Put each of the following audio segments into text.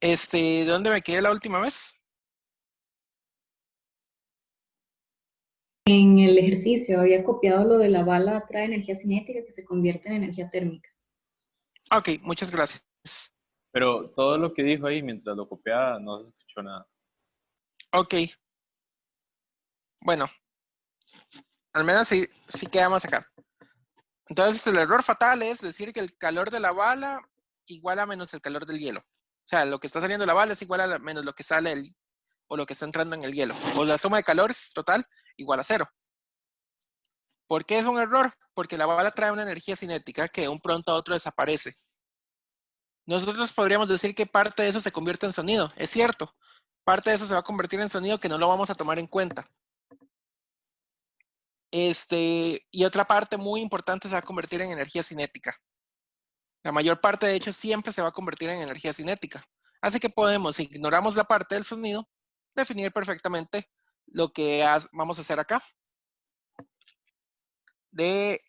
¿Dónde me quedé la última vez? En el ejercicio había copiado lo de la bala atrae energía cinética que se convierte en energía térmica. Ok, muchas gracias. Pero todo lo que dijo ahí mientras lo copiaba no se escuchó nada. Ok, bueno, al menos sí quedamos acá. Entonces el error fatal es decir que el calor de la bala igual a menos el calor del hielo. O sea, lo que está saliendo de la bala es igual a menos lo que sale o lo que está entrando en el hielo. O la suma de calores total igual a cero. ¿Por qué es un error? Porque la bala trae una energía cinética que de un pronto a otro desaparece. Nosotros podríamos decir que parte de eso se convierte en sonido. Es cierto. Parte de eso se va a convertir en sonido que no lo vamos a tomar en cuenta. Y otra parte muy importante se va a convertir en energía cinética. La mayor parte, de hecho, siempre se va a convertir en energía cinética. Así que podemos, si ignoramos la parte del sonido, definir perfectamente lo que vamos a hacer acá de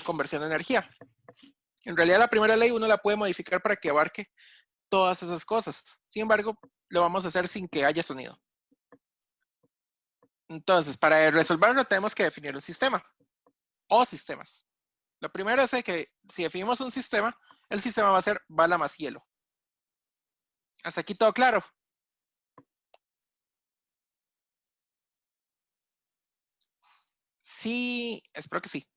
conversión de energía. En realidad, la primera ley uno la puede modificar para que abarque todas esas cosas. Sin embargo, lo vamos a hacer sin que haya sonido. Entonces, para resolverlo tenemos que definir un sistema o sistemas. Lo primero es que si definimos un sistema, el sistema va a ser bala más hielo. Hasta aquí todo claro. Sí, espero que sí.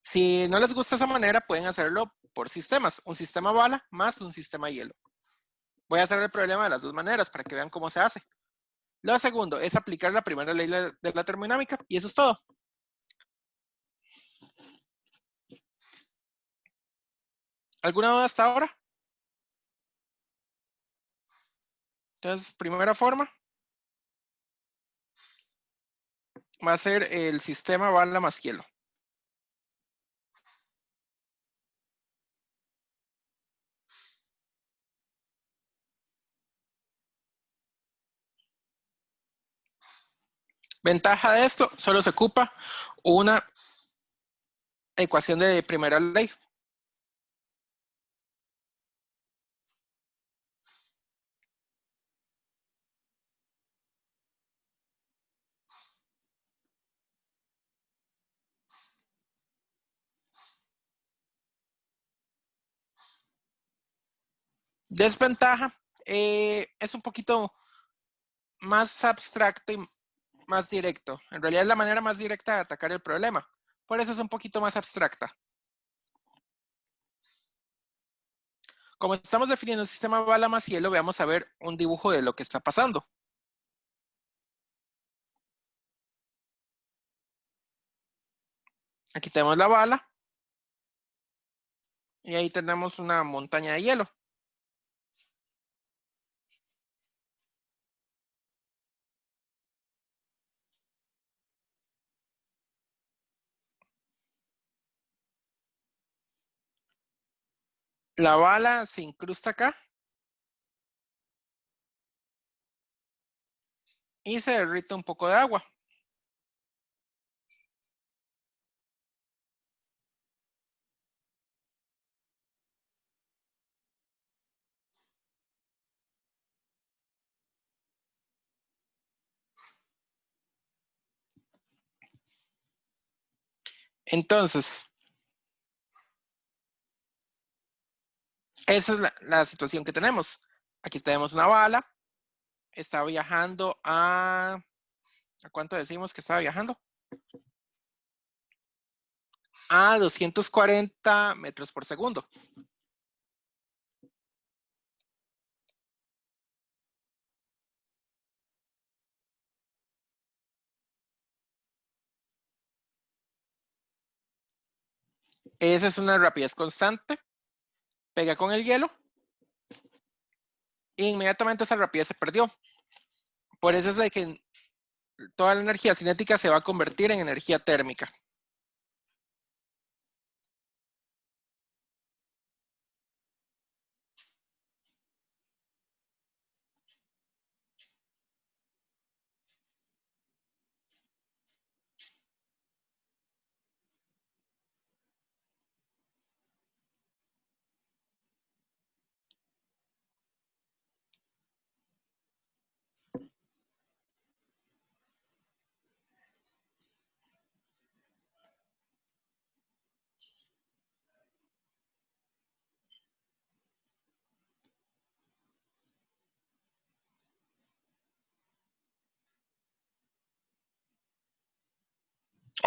Si no les gusta esa manera, pueden hacerlo por sistemas. Un sistema bala más un sistema hielo. Voy a hacer el problema de las dos maneras para que vean cómo se hace. Lo segundo es aplicar la primera ley de la termodinámica y eso es todo. ¿Alguna duda hasta ahora? Entonces, primera forma va a ser el sistema bala más hielo. Ventaja de esto, solo se ocupa una ecuación de primera ley. Desventaja, es un poquito más abstracto y más directo. En realidad es la manera más directa de atacar el problema. Por eso es un poquito más abstracta. Como estamos definiendo un sistema bala más hielo, veamos a ver un dibujo de lo que está pasando. Aquí tenemos la bala y ahí tenemos una montaña de hielo. La bala se incrusta acá y se derrite un poco de agua. Entonces, esa es la situación que tenemos. Aquí tenemos una bala, está viajando ¿a cuánto decimos que estaba viajando? A 240 metros por segundo. Esa es una rapidez constante. Pega con el hielo e inmediatamente esa rapidez se perdió. Por eso es de que toda la energía cinética se va a convertir en energía térmica.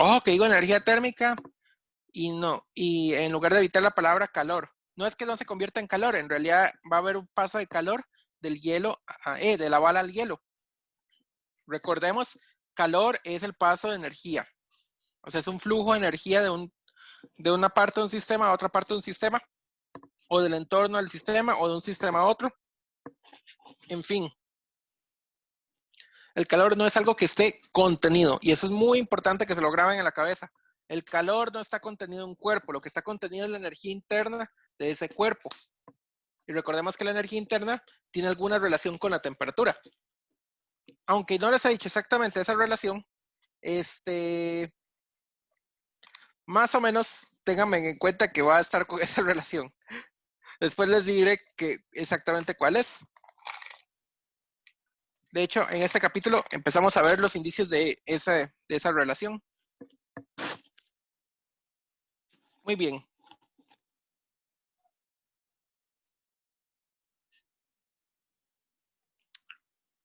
Ojo que digo energía térmica y no, y en lugar de evitar la palabra calor. No es que no se convierta en calor, en realidad va a haber un paso de calor del hielo, de la bala al hielo. Recordemos, calor es el paso de energía. O sea, es un flujo de energía de una parte de un sistema a otra parte de un sistema, o del entorno al sistema, o de un sistema a otro. En fin, el calor no es algo que esté contenido, y eso es muy importante que se lo graben en la cabeza. El calor no está contenido en un cuerpo, lo que está contenido es la energía interna de ese cuerpo. Y recordemos que la energía interna tiene alguna relación con la temperatura. Aunque no les he dicho exactamente esa relación, más o menos ténganme en cuenta que va a estar con esa relación. Después les diré exactamente cuál es. De hecho, en este capítulo empezamos a ver los indicios de esa relación. Muy bien.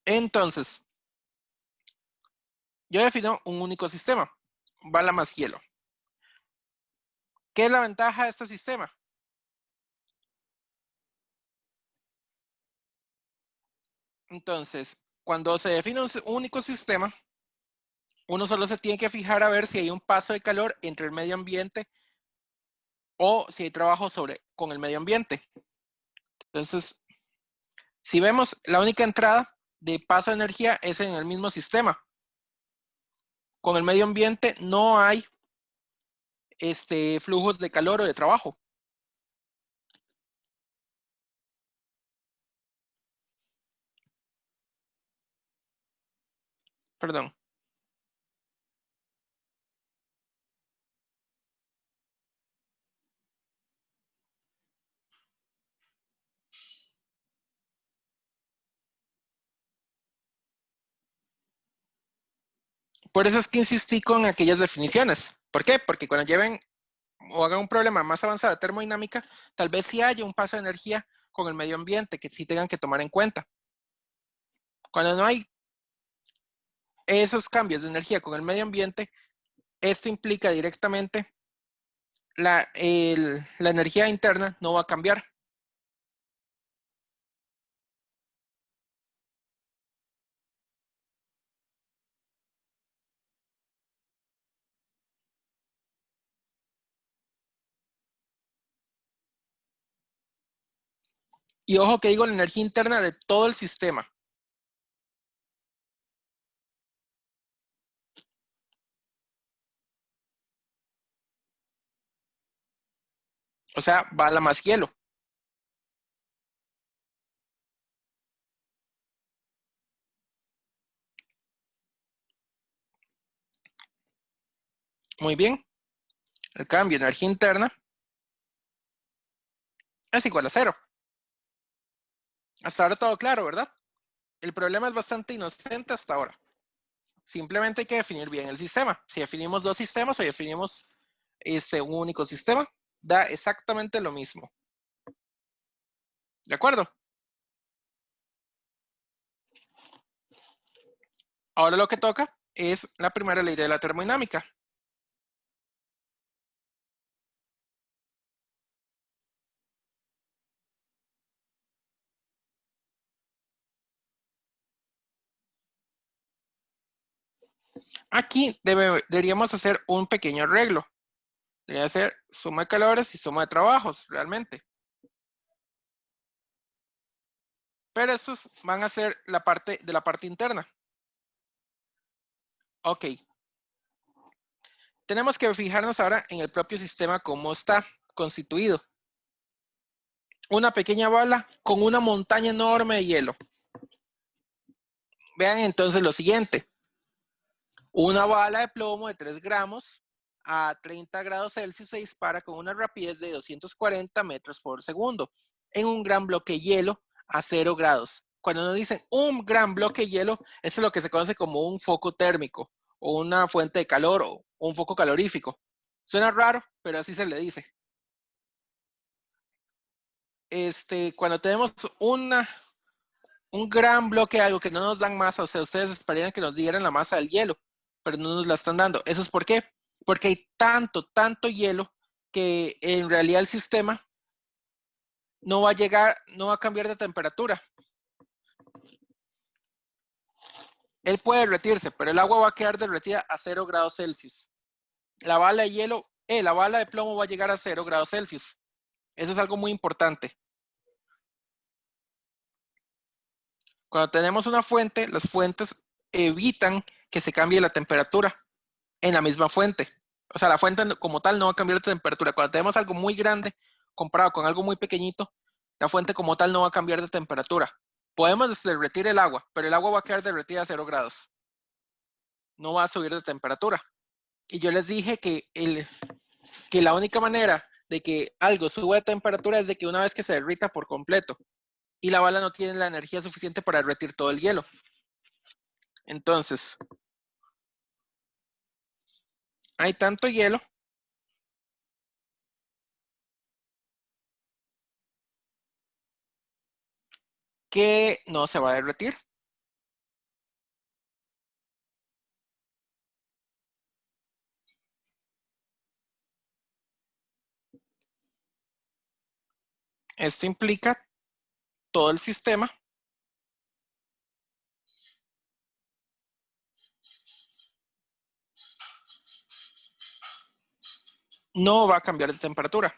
Entonces, yo defino un único sistema, bala más hielo. ¿Qué es la ventaja de este sistema? Entonces, cuando se define un único sistema, uno solo se tiene que fijar a ver si hay un paso de calor entre el medio ambiente o si hay trabajo con el medio ambiente. Entonces, si vemos, la única entrada de paso de energía es en el mismo sistema. Con el medio ambiente no hay flujos de calor o de trabajo. Perdón. Por eso es que insistí con aquellas definiciones. ¿Por qué? Porque cuando lleven o hagan un problema más avanzado de termodinámica, tal vez sí haya un paso de energía con el medio ambiente que sí tengan que tomar en cuenta. Cuando no hay esos cambios de energía con el medio ambiente, esto implica directamente la energía interna no va a cambiar. Y ojo que digo la energía interna de todo el sistema. O sea, bala más hielo. Muy bien. El cambio de energía interna es igual a 0. Hasta ahora todo claro, ¿verdad? El problema es bastante inocente hasta ahora. Simplemente hay que definir bien el sistema. Si definimos dos sistemas o definimos un único sistema, da exactamente lo mismo. ¿De acuerdo? Ahora lo que toca es la primera ley de la termodinámica. Aquí deberíamos hacer un pequeño arreglo. Debería ser suma de calores y suma de trabajos, realmente. Pero estos van a ser la parte interna. Ok. Tenemos que fijarnos ahora en el propio sistema, cómo está constituido. Una pequeña bala con una montaña enorme de hielo. Vean entonces lo siguiente. Una bala de plomo de 3 gramos a 30 grados Celsius se dispara con una rapidez de 240 metros por segundo en un gran bloque de hielo a 0 grados. Cuando nos dicen un gran bloque de hielo, eso es lo que se conoce como un foco térmico o una fuente de calor o un foco calorífico. Suena raro, pero así se le dice. Cuando tenemos un gran bloque de algo que no nos dan masa, o sea, ustedes esperarían que nos dieran la masa del hielo, pero no nos la están dando. ¿Eso es por qué? porque hay tanto hielo que en realidad el sistema no va a cambiar de temperatura. Él puede derretirse, pero el agua va a quedar derretida a 0 grados Celsius. La bala de hielo, la bala de plomo va a llegar a 0 grados Celsius. Eso es algo muy importante. Cuando tenemos una fuente, las fuentes evitan que se cambie la temperatura en la misma fuente. O sea, la fuente como tal no va a cambiar de temperatura. Cuando tenemos algo muy grande comparado con algo muy pequeñito, la fuente como tal no va a cambiar de temperatura. Podemos derretir el agua, pero el agua va a quedar derretida a 0 grados. No va a subir de temperatura. Y yo les dije que la única manera de que algo suba de temperatura es de que una vez que se derrita por completo y la bala no tiene la energía suficiente para derretir todo el hielo. Entonces, hay tanto hielo que no se va a derretir. Esto implica todo el sistema no va a cambiar de temperatura.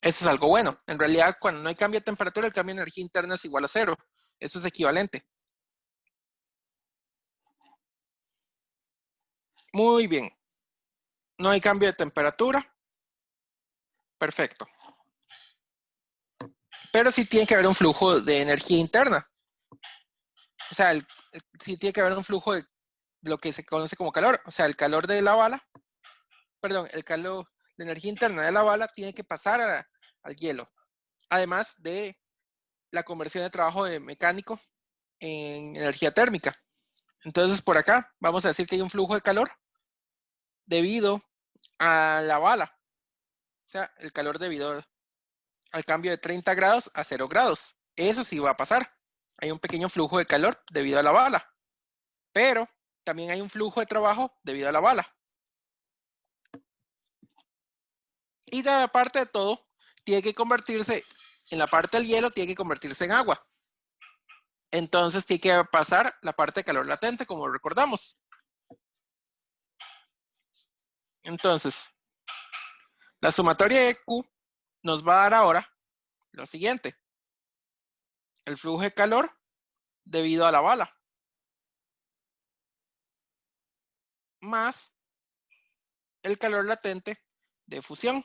Eso es algo bueno. En realidad, cuando no hay cambio de temperatura, el cambio de energía interna es igual a 0. Eso es equivalente. Muy bien. No hay cambio de temperatura. Perfecto. Pero sí tiene que haber un flujo de energía interna. O sea, sí tiene que haber un flujo de lo que se conoce como calor. O sea, el calor de la bala, perdón, el calor, la energía interna de la bala tiene que pasar al hielo. Además de la conversión de trabajo de mecánico en energía térmica. Entonces, por acá vamos a decir que hay un flujo de calor debido a la bala. O sea, el calor debido al cambio de 30 grados a 0 grados. Eso sí va a pasar. Hay un pequeño flujo de calor debido a la bala. Pero también hay un flujo de trabajo debido a la bala. Y de aparte de todo, tiene que convertirse, en la parte del hielo, tiene que convertirse en agua. Entonces tiene que pasar la parte de calor latente, como recordamos. Entonces, la sumatoria de Q nos va a dar ahora lo siguiente. El flujo de calor debido a la bala. Más el calor latente de fusión.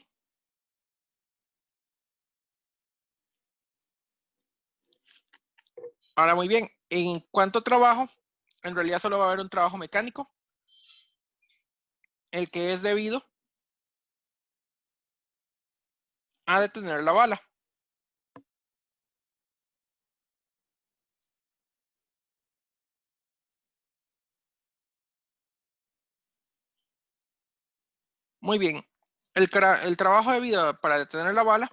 Ahora muy bien, en cuanto a trabajo, en realidad solo va a haber un trabajo mecánico, el que es debido a detener la bala. Muy bien, el trabajo debido para detener la bala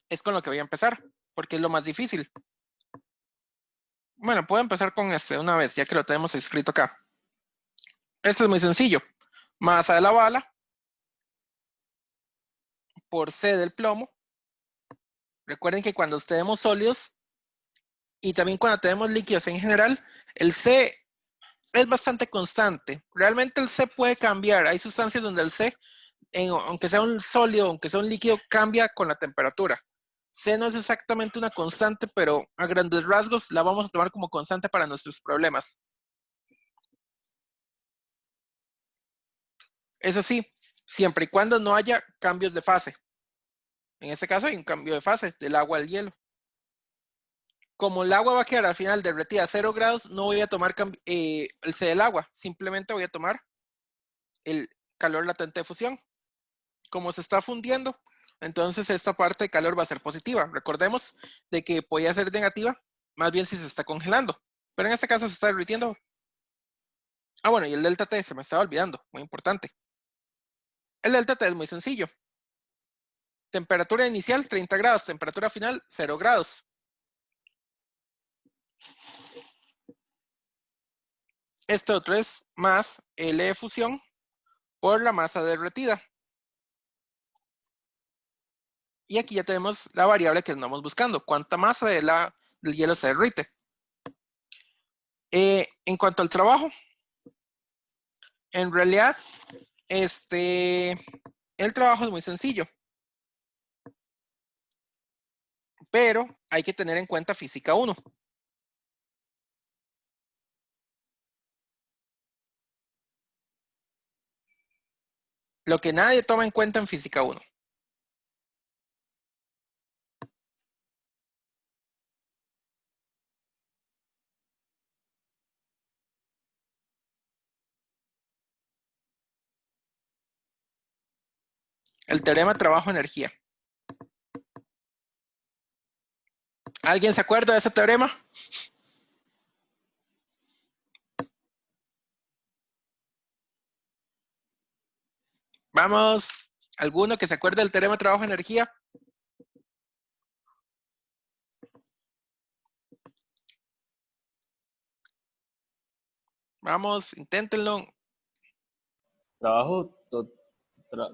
es con lo que voy a empezar, porque es lo más difícil. Bueno, puedo empezar con este una vez, ya que lo tenemos escrito acá. Este es muy sencillo. Masa de la bala por C del plomo. Recuerden que cuando tenemos sólidos y también cuando tenemos líquidos en general, el C es bastante constante. Realmente el C puede cambiar. Hay sustancias donde el C, aunque sea un sólido, aunque sea un líquido, cambia con la temperatura. C no es exactamente una constante, pero a grandes rasgos la vamos a tomar como constante para nuestros problemas. Eso sí, siempre y cuando no haya cambios de fase. En este caso hay un cambio de fase del agua al hielo. Como el agua va a quedar al final derretida a 0 grados, no voy a tomar el C del agua, simplemente voy a tomar el calor latente de fusión. Como se está fundiendo, entonces esta parte de calor va a ser positiva. Recordemos de que podría ser negativa, más bien si se está congelando. Pero en este caso se está derritiendo. Ah, bueno, y el delta T se me estaba olvidando, muy importante. El delta T es muy sencillo. temperatura inicial 30 grados, temperatura final 0 grados. Este otro es más L de fusión por la masa derretida. Y aquí ya tenemos la variable que andamos buscando, cuánta masa del hielo se derrite. En cuanto al trabajo, en realidad, el trabajo es muy sencillo. Pero hay que tener en cuenta física 1. Lo que nadie toma en cuenta en física 1. El teorema trabajo-energía. ¿Alguien se acuerda de ese teorema? Vamos, ¿alguno que se acuerde del teorema trabajo-energía? Vamos, inténtenlo. Trabajo,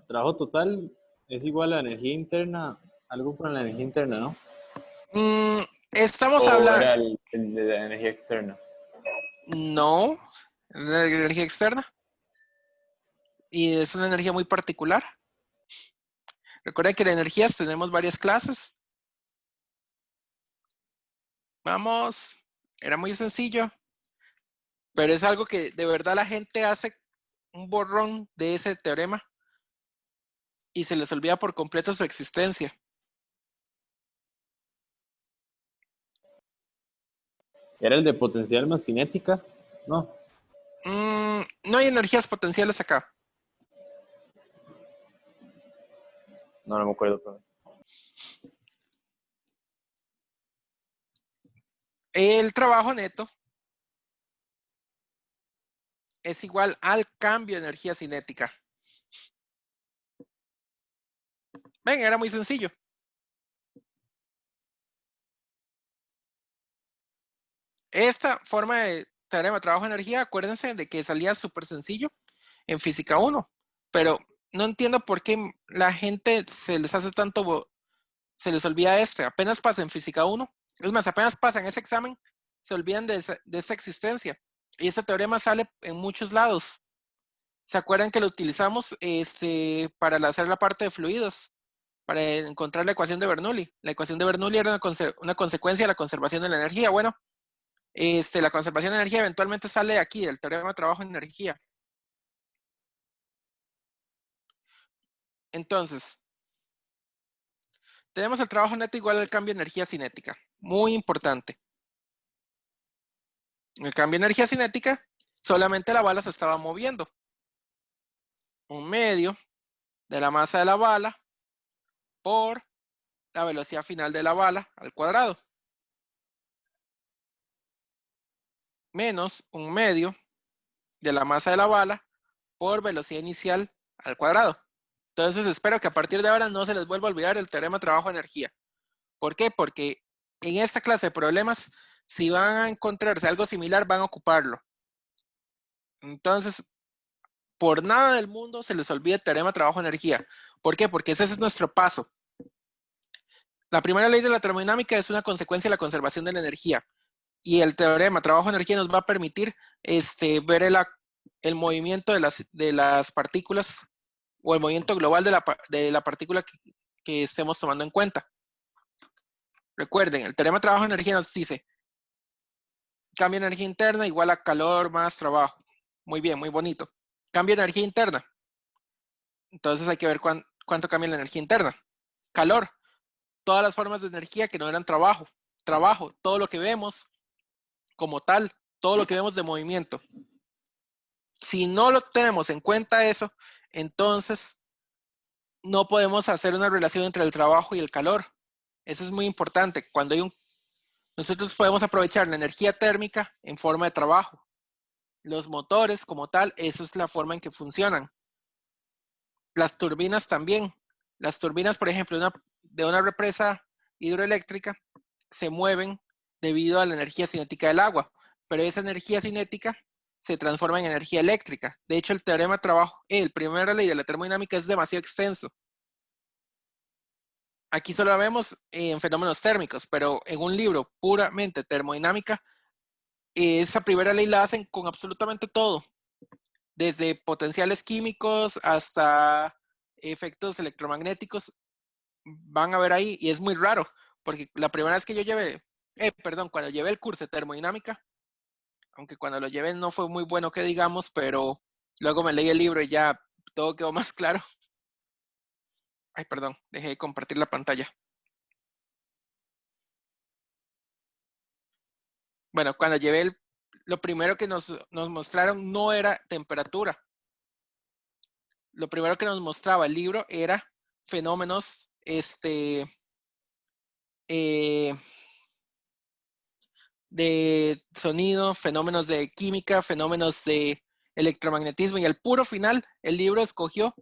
trabajo total es igual a energía interna, algo con la energía interna, ¿no? Estamos ¿O hablando... era el de la energía externa? No, la energía externa. Y es una energía muy particular. Recuerden que de energías tenemos varias clases. Vamos, era muy sencillo. Pero es algo que de verdad la gente hace un borrón de ese teorema y se les olvida por completo su existencia. ¿Era el de potencial más cinética? No, No hay energías potenciales acá. no me acuerdo. Pero... El trabajo neto es igual al cambio de energía cinética. Ven, era muy sencillo. Esta forma de teorema de trabajo-energía, acuérdense de que salía súper sencillo en física 1, pero no entiendo por qué la gente se les hace tanto, se les olvida apenas pasa en física 1, es más, apenas pasan ese examen, se olvidan de esa existencia. Y ese teorema sale en muchos lados. ¿Se acuerdan que lo utilizamos para hacer la parte de fluidos? Para encontrar la ecuación de Bernoulli. La ecuación de Bernoulli era una consecuencia de la conservación de la energía. Bueno, la conservación de energía eventualmente sale de aquí, del teorema de trabajo-energía. Entonces, tenemos el trabajo neto igual al cambio de energía cinética. Muy importante. El cambio de energía cinética, solamente la bala se estaba moviendo. Un medio de la masa de la bala por la velocidad final de la bala al cuadrado. Menos un medio de la masa de la bala por velocidad inicial al cuadrado. Entonces espero que a partir de ahora no se les vuelva a olvidar el teorema trabajo-energía. ¿Por qué? Porque en esta clase de problemas, si van a encontrarse algo similar, van a ocuparlo. Entonces, por nada del mundo se les olvide el teorema trabajo-energía. ¿Por qué? Porque ese es nuestro paso. La primera ley de la termodinámica es una consecuencia de la conservación de la energía. Y el teorema trabajo-energía nos va a permitir ver el movimiento de las partículas o el movimiento global de la partícula que estemos tomando en cuenta. Recuerden, el teorema trabajo-energía nos dice cambio de energía interna igual a calor más trabajo. Muy bien, muy bonito. Cambio de energía interna. Entonces hay que ver cuánto cambia la energía interna. Calor. Todas las formas de energía que no eran trabajo. Trabajo. Todo lo que vemos como tal. Todo lo que vemos de movimiento. Si no lo tenemos en cuenta eso, entonces no podemos hacer una relación entre el trabajo y el calor. Eso es muy importante. Nosotros podemos aprovechar la energía térmica en forma de trabajo. Los motores como tal, esa es la forma en que funcionan. Las turbinas también. Las turbinas, por ejemplo, de una represa hidroeléctrica se mueven debido a la energía cinética del agua, pero esa energía cinética se transforma en energía eléctrica. De hecho, el teorema de trabajo, el primera ley de la termodinámica es demasiado extenso. Aquí solo la vemos en fenómenos térmicos, pero en un libro puramente termodinámica, esa primera ley la hacen con absolutamente todo, desde potenciales químicos hasta efectos electromagnéticos. Van a ver ahí, y es muy raro, porque la primera vez que yo llevé, cuando llevé el curso de termodinámica, aunque cuando lo llevé no fue muy bueno que digamos, pero luego me leí el libro y ya todo quedó más claro. Ay, perdón, dejé de compartir la pantalla. Bueno, cuando llevé lo primero que nos mostraron no era temperatura. Lo primero que nos mostraba el libro era fenómenos, de sonido, fenómenos de química, fenómenos de electromagnetismo, y al puro final el libro escogió,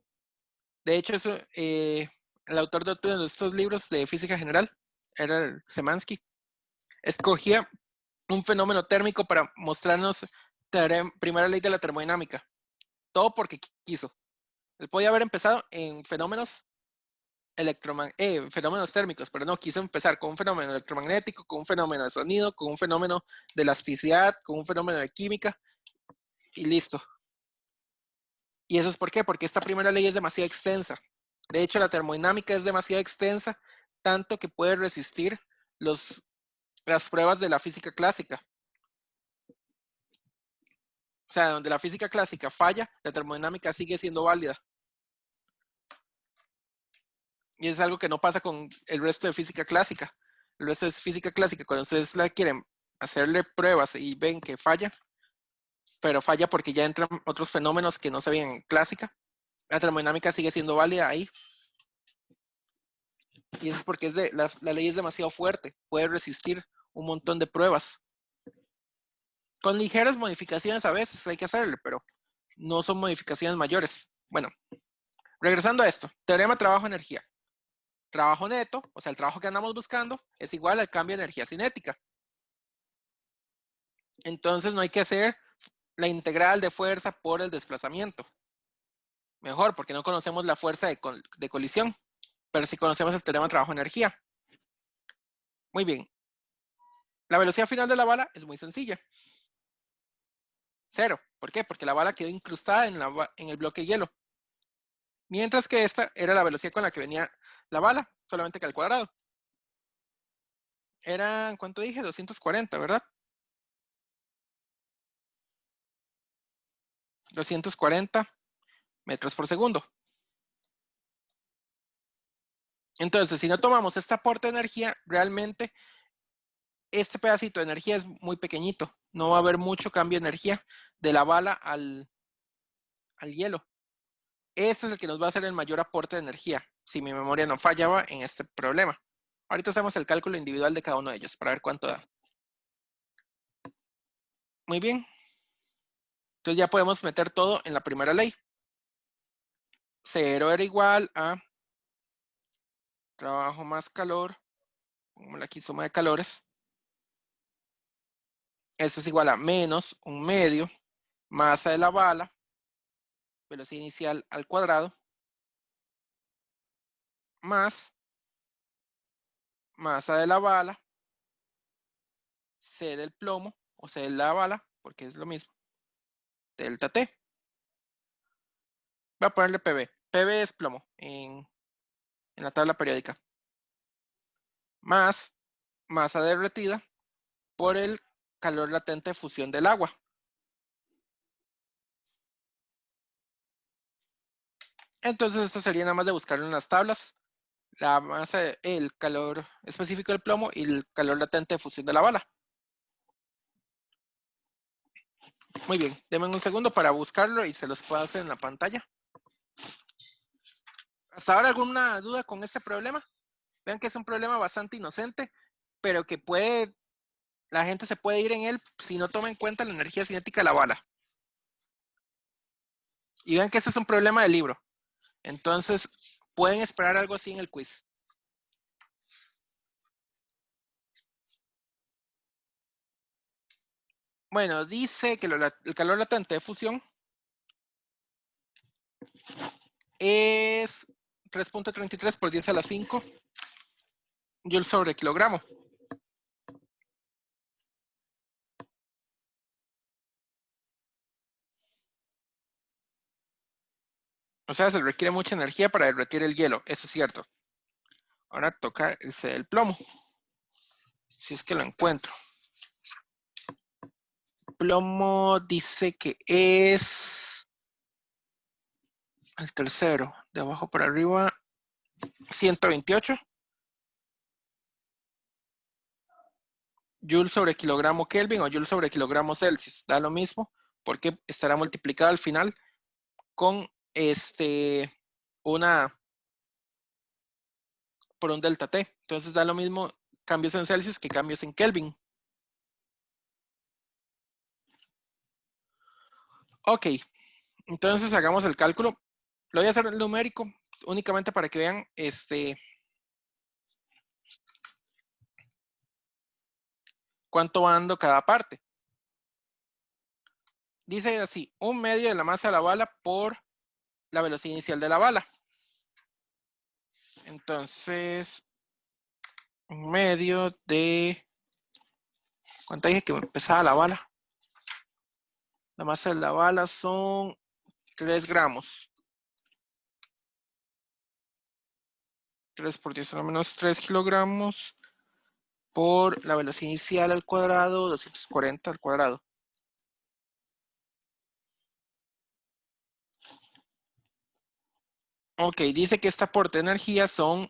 de hecho el autor de otro de estos libros de física general era Szymanski, escogía un fenómeno térmico para mostrarnos primera ley de la termodinámica, todo porque quiso. Él podía haber empezado en fenómenos fenómenos térmicos, pero no, quiso empezar con un fenómeno electromagnético, con un fenómeno de sonido, con un fenómeno de elasticidad, con un fenómeno de química, y listo. ¿Y eso es por qué? Porque esta primera ley es demasiado extensa. De hecho, la termodinámica es demasiado extensa, tanto que puede resistir las pruebas de la física clásica. O sea, donde la física clásica falla, la termodinámica sigue siendo válida. Y es algo que no pasa con el resto de física clásica. El resto de física clásica, cuando ustedes la quieren hacerle pruebas y ven que falla, pero falla porque ya entran otros fenómenos que no se ven en clásica, la termodinámica sigue siendo válida ahí. Y eso es porque la ley es demasiado fuerte, puede resistir un montón de pruebas. Con ligeras modificaciones a veces hay que hacerle, pero no son modificaciones mayores. Bueno, regresando a esto, teorema trabajo-energía. Trabajo neto, o sea, el trabajo que andamos buscando, es igual al cambio de energía cinética. Entonces no hay que hacer la integral de fuerza por el desplazamiento. Mejor, porque no conocemos la fuerza de colisión, pero sí conocemos el teorema trabajo-energía. Muy bien. La velocidad final de la bala es muy sencilla. 0. ¿Por qué? Porque la bala quedó incrustada en el bloque de hielo. Mientras que esta era la velocidad con la que venía la bala, solamente que al cuadrado. Eran, ¿cuánto dije? 240, ¿verdad? 240 metros por segundo. Entonces, si no tomamos este aporte de energía, realmente este pedacito de energía es muy pequeñito. No va a haber mucho cambio de energía de la bala al hielo. Este es el que nos va a hacer el mayor aporte de energía, si mi memoria no fallaba en este problema. Ahorita hacemos el cálculo individual de cada uno de ellos para ver cuánto da. Muy bien. Entonces ya podemos meter todo en la primera ley. 0 era igual a trabajo más calor, pongámosle aquí suma de calores. Esto es igual a menos un medio masa de la bala, velocidad inicial al cuadrado, más masa de la bala, C del plomo, o C de la bala, porque es lo mismo, delta T. Voy a ponerle PB. PB es plomo en la tabla periódica. Más masa derretida por el calor latente de fusión del agua. Entonces esto sería nada más de buscarlo en las tablas. La masa, el calor específico del plomo y el calor latente de fusión de la bala. Muy bien, denme un segundo para buscarlo y se los puedo hacer en la pantalla. ¿Hasta ahora alguna duda con este problema? Vean que es un problema bastante inocente, pero que la gente se puede ir en él si no toma en cuenta la energía cinética de la bala. Y vean que este es un problema del libro. Entonces, pueden esperar algo así en el quiz. Bueno, dice que el calor latente de fusión es 3.33 por 10 a la 5 joules sobre kilogramo. O sea, se requiere mucha energía para derretir el hielo, eso es cierto. Ahora toca el plomo, si es que lo encuentro. Plomo dice que es el tercero, de abajo para arriba, 128 joules sobre kilogramo Kelvin o joules sobre kilogramo Celsius. Da lo mismo porque estará multiplicado al final con por un delta T. Entonces da lo mismo cambios en Celsius que cambios en Kelvin. Ok, entonces hagamos el cálculo. Lo voy a hacer en numérico únicamente para que vean cuánto va dando cada parte. Dice así, 1/2 de la masa de la bala por la velocidad inicial de la bala. Entonces, 1/2 de... ¿Cuánto dije que pesaba la bala? La masa de la bala son 3 gramos. 3 por 10 a la menos 3 kilogramos por la velocidad inicial al cuadrado, 240 al cuadrado. Ok, dice que este aporte de energía son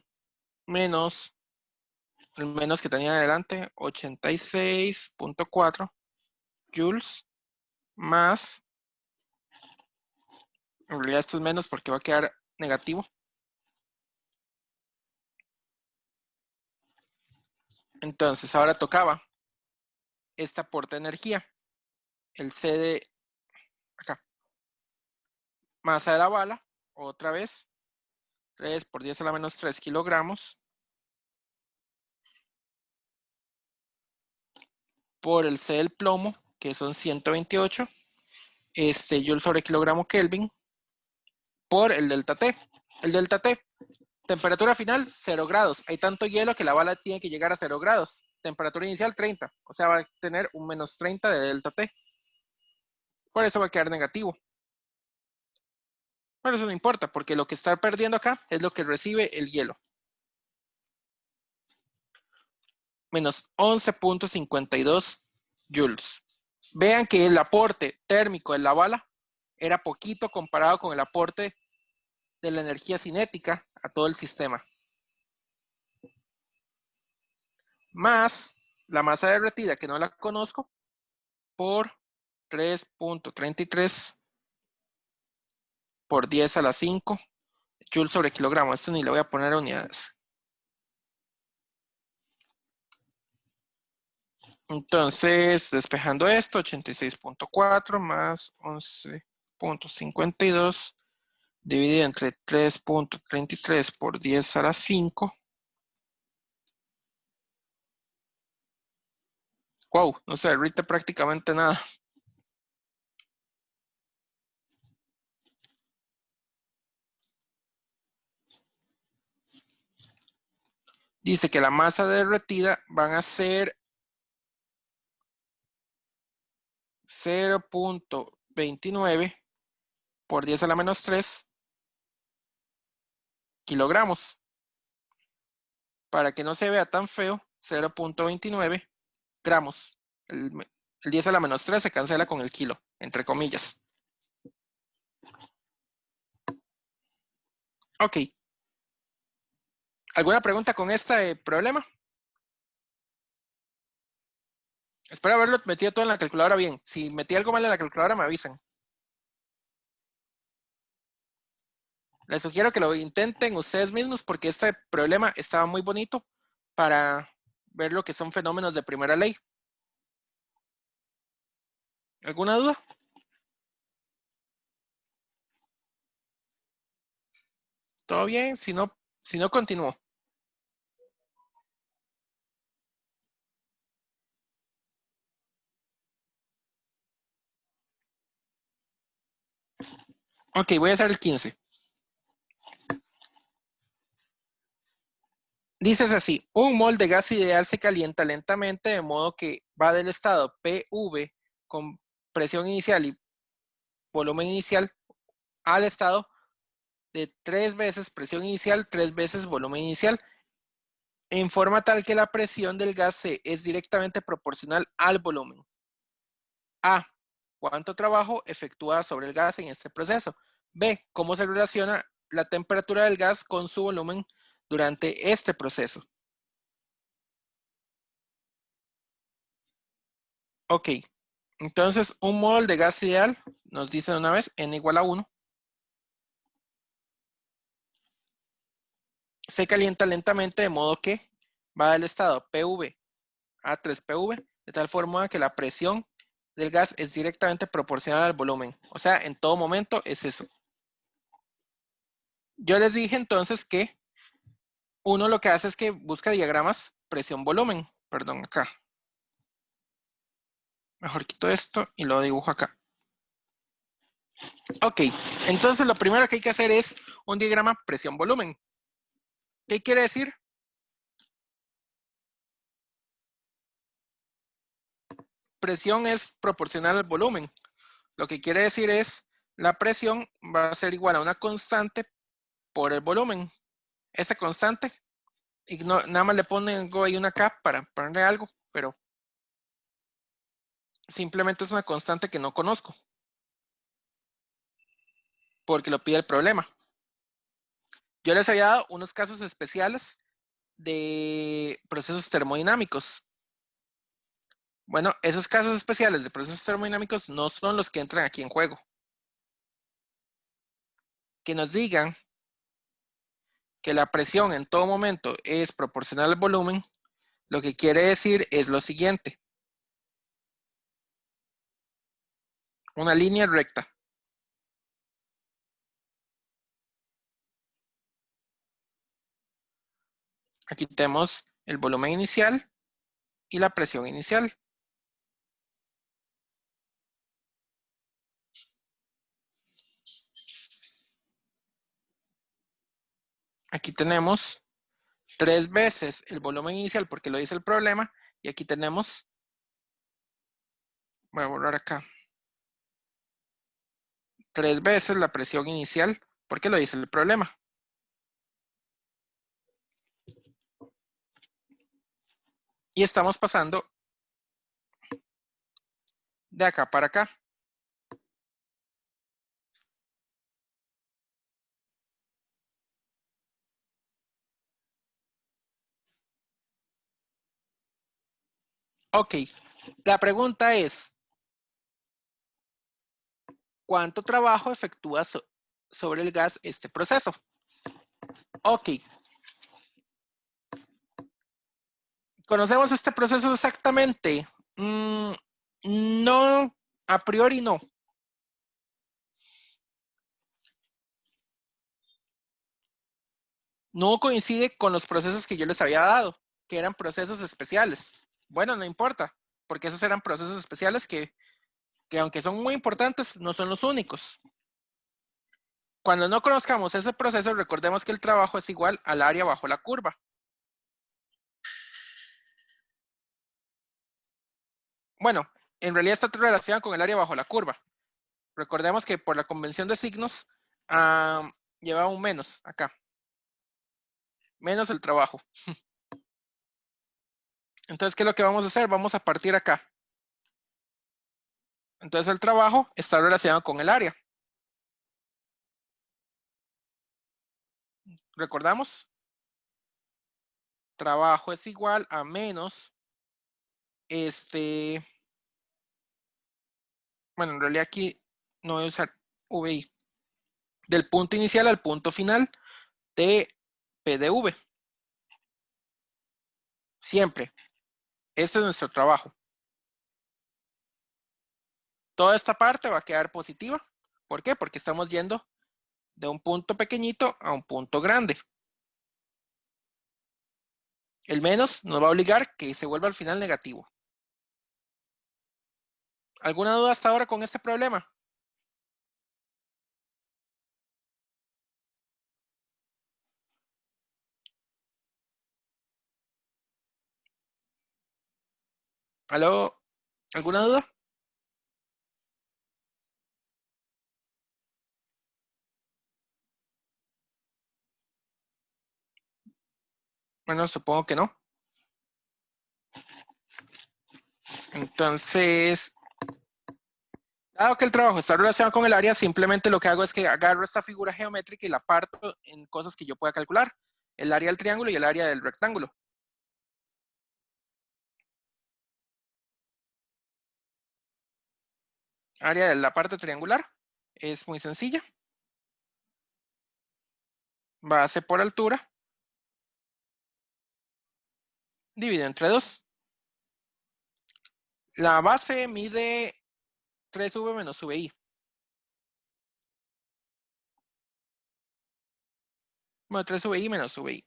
menos, el menos que tenía adelante, 86.4 joules más, en realidad esto es menos porque va a quedar negativo. Entonces ahora tocaba este aporte de energía, el C de acá, masa de la bala, otra vez, 3 por 10 a la menos 3 kilogramos por el C del plomo, que son 128 joules sobre kilogramo Kelvin, por el delta T. El delta T, temperatura final 0 grados. Hay tanto hielo que la bala tiene que llegar a 0 grados. Temperatura inicial 30, o sea, va a tener un menos 30 de delta T. Por eso va a quedar negativo. Pero eso no importa, porque lo que está perdiendo acá es lo que recibe el hielo. Menos 11.52 joules. Vean que el aporte térmico de la bala era poquito comparado con el aporte de la energía cinética a todo el sistema. Más la masa derretida, que no la conozco, por 3.33 por 10 a la 5 joules sobre kilogramo. Esto ni le voy a poner unidades. Entonces, despejando esto, 86.4 más 11.52 dividido entre 3.33 por 10 a la 5. Wow, no se derrite prácticamente nada. Dice que la masa derretida van a ser 0.29 por 10 a la menos 3 kilogramos. Para que no se vea tan feo, 0.29 gramos. El 10 a la menos 3 se cancela con el kilo, entre comillas. Ok. ¿Alguna pregunta con este problema? Espero haberlo metido todo en la calculadora bien. Si metí algo mal en la calculadora, me avisan. Les sugiero que lo intenten ustedes mismos porque este problema estaba muy bonito para ver lo que son fenómenos de primera ley. ¿Alguna duda? ¿Todo bien? Si no, continúo. Ok, voy a hacer el 15. Dices así, un mol de gas ideal se calienta lentamente de modo que va del estado PV con presión inicial y volumen inicial al estado de 3 veces presión inicial, 3 veces volumen inicial, en forma tal que la presión del gas C es directamente proporcional al volumen. A. ¿Cuánto trabajo efectúa sobre el gas en este proceso? B. ¿Cómo se relaciona la temperatura del gas con su volumen durante este proceso? Ok, entonces un mol de gas ideal nos dice de una vez n igual a 1. Se calienta lentamente de modo que va del estado PV a 3PV de tal forma que la presión del gas es directamente proporcional al volumen. O sea, en todo momento es eso. Yo les dije entonces que uno lo que hace es que busca diagramas presión-volumen. Perdón, acá. Mejor quito esto y lo dibujo acá. Ok, entonces lo primero que hay que hacer es un diagrama presión-volumen. ¿Qué quiere decir? Presión es proporcional al volumen. Lo que quiere decir es la presión va a ser igual a una constante por el volumen. Esa constante, y no, nada más le pongo ahí una K para ponerle algo, pero simplemente es una constante que no conozco porque lo pide el problema. Yo les había dado unos casos especiales de procesos termodinámicos. Bueno, esos casos especiales de procesos termodinámicos no son los que entran aquí en juego. Que nos digan que la presión en todo momento es proporcional al volumen, lo que quiere decir es lo siguiente. Una línea recta. Aquí tenemos el volumen inicial y la presión inicial. Aquí tenemos 3 veces el volumen inicial porque lo dice el problema. Y aquí tenemos, voy a borrar acá, 3 veces la presión inicial porque lo dice el problema. Y estamos pasando de acá para acá. Ok, la pregunta es, ¿cuánto trabajo efectúa sobre el gas este proceso? Ok. ¿Conocemos este proceso exactamente? No, a priori no. No coincide con los procesos que yo les había dado, que eran procesos especiales. Bueno, no importa, porque esos eran procesos especiales que aunque son muy importantes, no son los únicos. Cuando no conozcamos ese proceso, recordemos que el trabajo es igual al área bajo la curva. Bueno, en realidad está relacionado con el área bajo la curva. Recordemos que por la convención de signos lleva un menos acá. Menos el trabajo. Entonces, ¿qué es lo que vamos a hacer? Vamos a partir acá. Entonces, el trabajo está relacionado con el área. ¿Recordamos? Trabajo es igual a menos bueno, en realidad aquí no voy a usar VI. Del punto inicial al punto final de P de V. Siempre. Este es nuestro trabajo. Toda esta parte va a quedar positiva. ¿Por qué? Porque estamos yendo de un punto pequeñito a un punto grande. El menos nos va a obligar que se vuelva al final negativo. ¿Alguna duda hasta ahora con este problema? ¿Aló? ¿Alguna duda? Bueno, supongo que no. Entonces, dado que el trabajo está relacionado con el área, simplemente lo que hago es que agarro esta figura geométrica y la parto en cosas que yo pueda calcular. El área del triángulo y el área del rectángulo. Área de la parte triangular es muy sencilla. Base por altura. Dividido entre 2. La base mide 3v menos vi. Bueno, 3vi menos vi.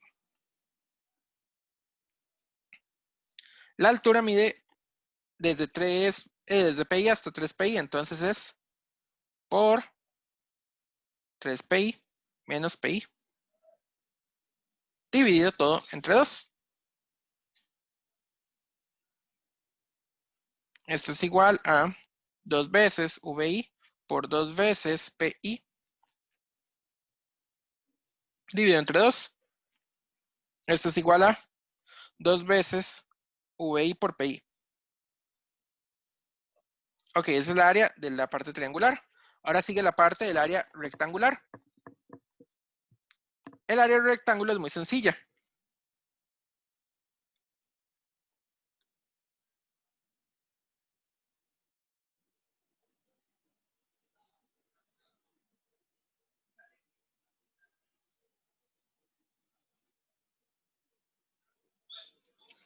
La altura mide desde pi hasta 3pi, entonces es por 3pi menos pi. Dividido todo entre 2. Esto es igual a 2 veces vi por 2 veces pi. Dividido entre 2. Esto es igual a 2 veces vi por pi. Ok, esa es la área de la parte triangular. Ahora sigue la parte del área rectangular. El área del rectángulo es muy sencilla.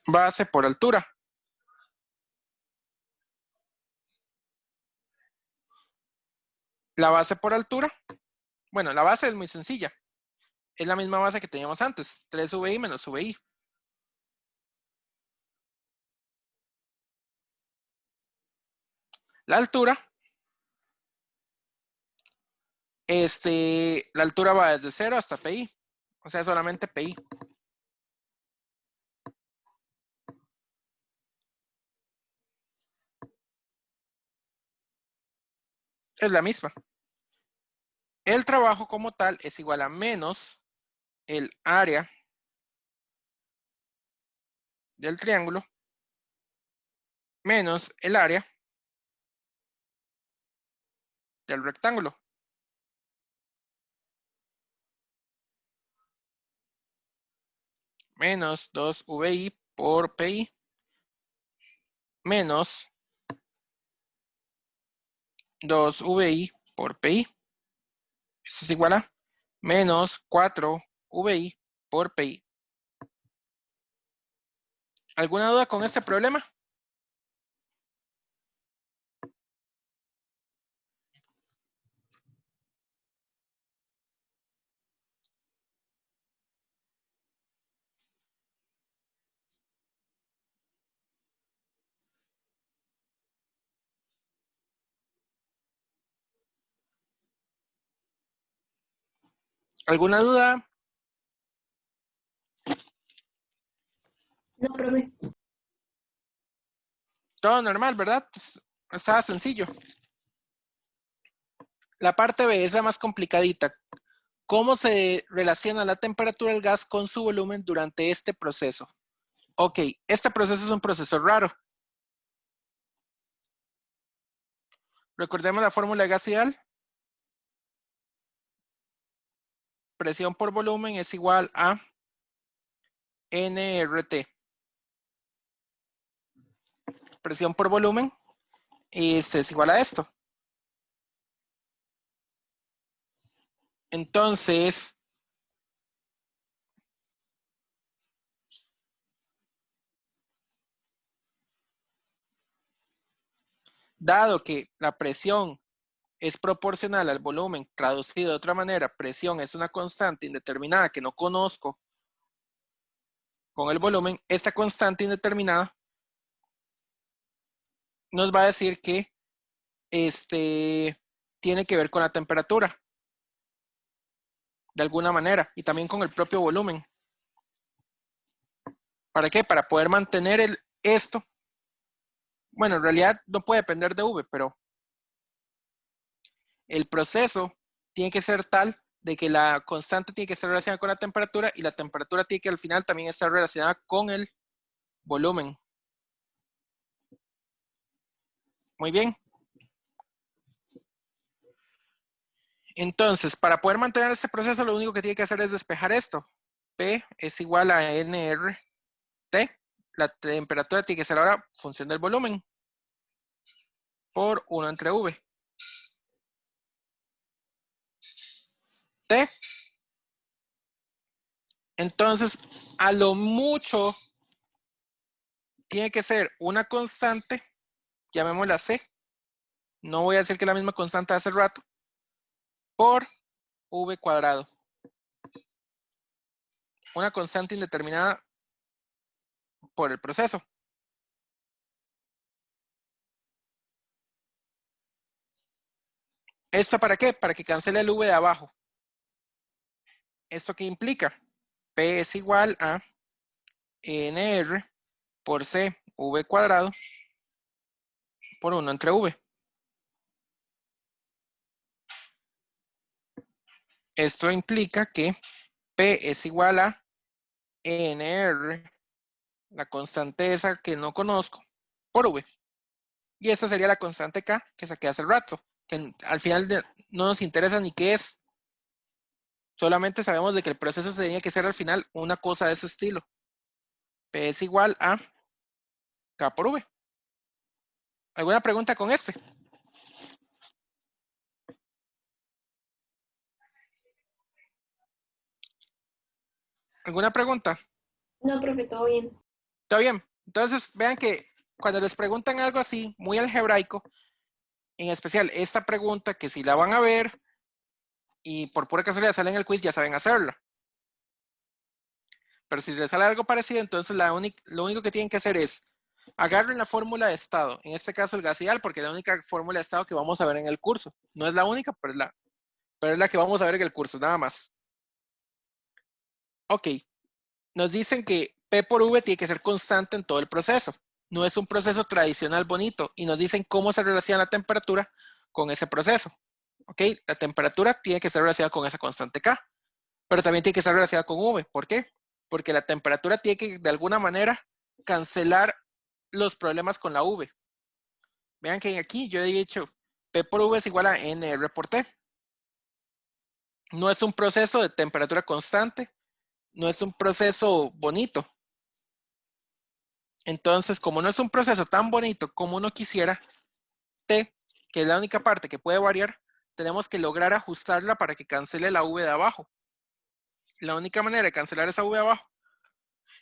Base por altura. La base por altura. Bueno, la base es muy sencilla. Es la misma base que teníamos antes. 3vi menos vi. La altura. La altura va desde 0 hasta pi. O sea, solamente pi. Es la misma. El trabajo como tal es igual a menos el área del triángulo menos el área del rectángulo. Menos 2vi por pi menos 2vi por pi. Esto es igual a menos 4vi por pi. ¿Alguna duda con este problema? ¿Alguna duda? No, profe. Todo normal, ¿verdad? Pues, estaba sencillo. La parte B es la más complicadita. ¿Cómo se relaciona la temperatura del gas con su volumen durante este proceso? Ok, este proceso es un proceso raro. Recordemos la fórmula de gas ideal. Presión por volumen es igual a nRT. Presión por volumen es igual a esto. Entonces, dado que la presión es proporcional al volumen. Traducido de otra manera, presión es una constante indeterminada que no conozco con el volumen. Esta constante indeterminada nos va a decir que tiene que ver con la temperatura, de alguna manera, y también con el propio volumen. ¿Para qué? Para poder mantener esto. Bueno, en realidad no puede depender de V, pero el proceso tiene que ser tal de que la constante tiene que estar relacionada con la temperatura y la temperatura tiene que al final también estar relacionada con el volumen. Muy bien. Entonces, para poder mantener este proceso, lo único que tiene que hacer es despejar esto. P es igual a nRT. La temperatura tiene que ser ahora función del volumen por 1 entre V. T. Entonces, a lo mucho tiene que ser una constante, llamémosla C. No voy a decir que es la misma constante de hace rato, por V cuadrado. Una constante indeterminada por el proceso. ¿Esto para qué? Para que cancele el V de abajo. ¿Esto qué implica? P es igual a NR por C, V cuadrado, por 1 entre V. Esto implica que P es igual a NR, la constante esa que no conozco, por V. Y esta sería la constante K que saqué hace rato, que al final no nos interesa ni qué es. Solamente sabemos de que el proceso tenía que ser al final una cosa de ese estilo. P es igual a K por V. ¿Alguna pregunta con este? ¿Alguna pregunta? No, profe, todo bien. ¿Está bien? Entonces, vean que cuando les preguntan algo así, muy algebraico, en especial esta pregunta, que si la van a ver y por pura casualidad sale en el quiz, ya saben hacerla. Pero si les sale algo parecido, entonces lo único que tienen que hacer es agarren la fórmula de estado, en este caso el gas ideal, porque es la única fórmula de estado que vamos a ver en el curso. No es la única, pero es la que vamos a ver en el curso, nada más. Ok, nos dicen que P por V tiene que ser constante en todo el proceso. No es un proceso tradicional bonito y nos dicen cómo se relaciona la temperatura con ese proceso. Ok, la temperatura tiene que ser relacionada con esa constante K, pero también tiene que estar relacionada con V. ¿Por qué? Porque la temperatura tiene que de alguna manera cancelar los problemas con la V. Vean que aquí yo he dicho P por V es igual a NR por T. No es un proceso de temperatura constante, no es un proceso bonito. Entonces, como no es un proceso tan bonito como uno quisiera, T, que es la única parte que puede variar, tenemos que lograr ajustarla para que cancele la V de abajo. La única manera de cancelar esa V de abajo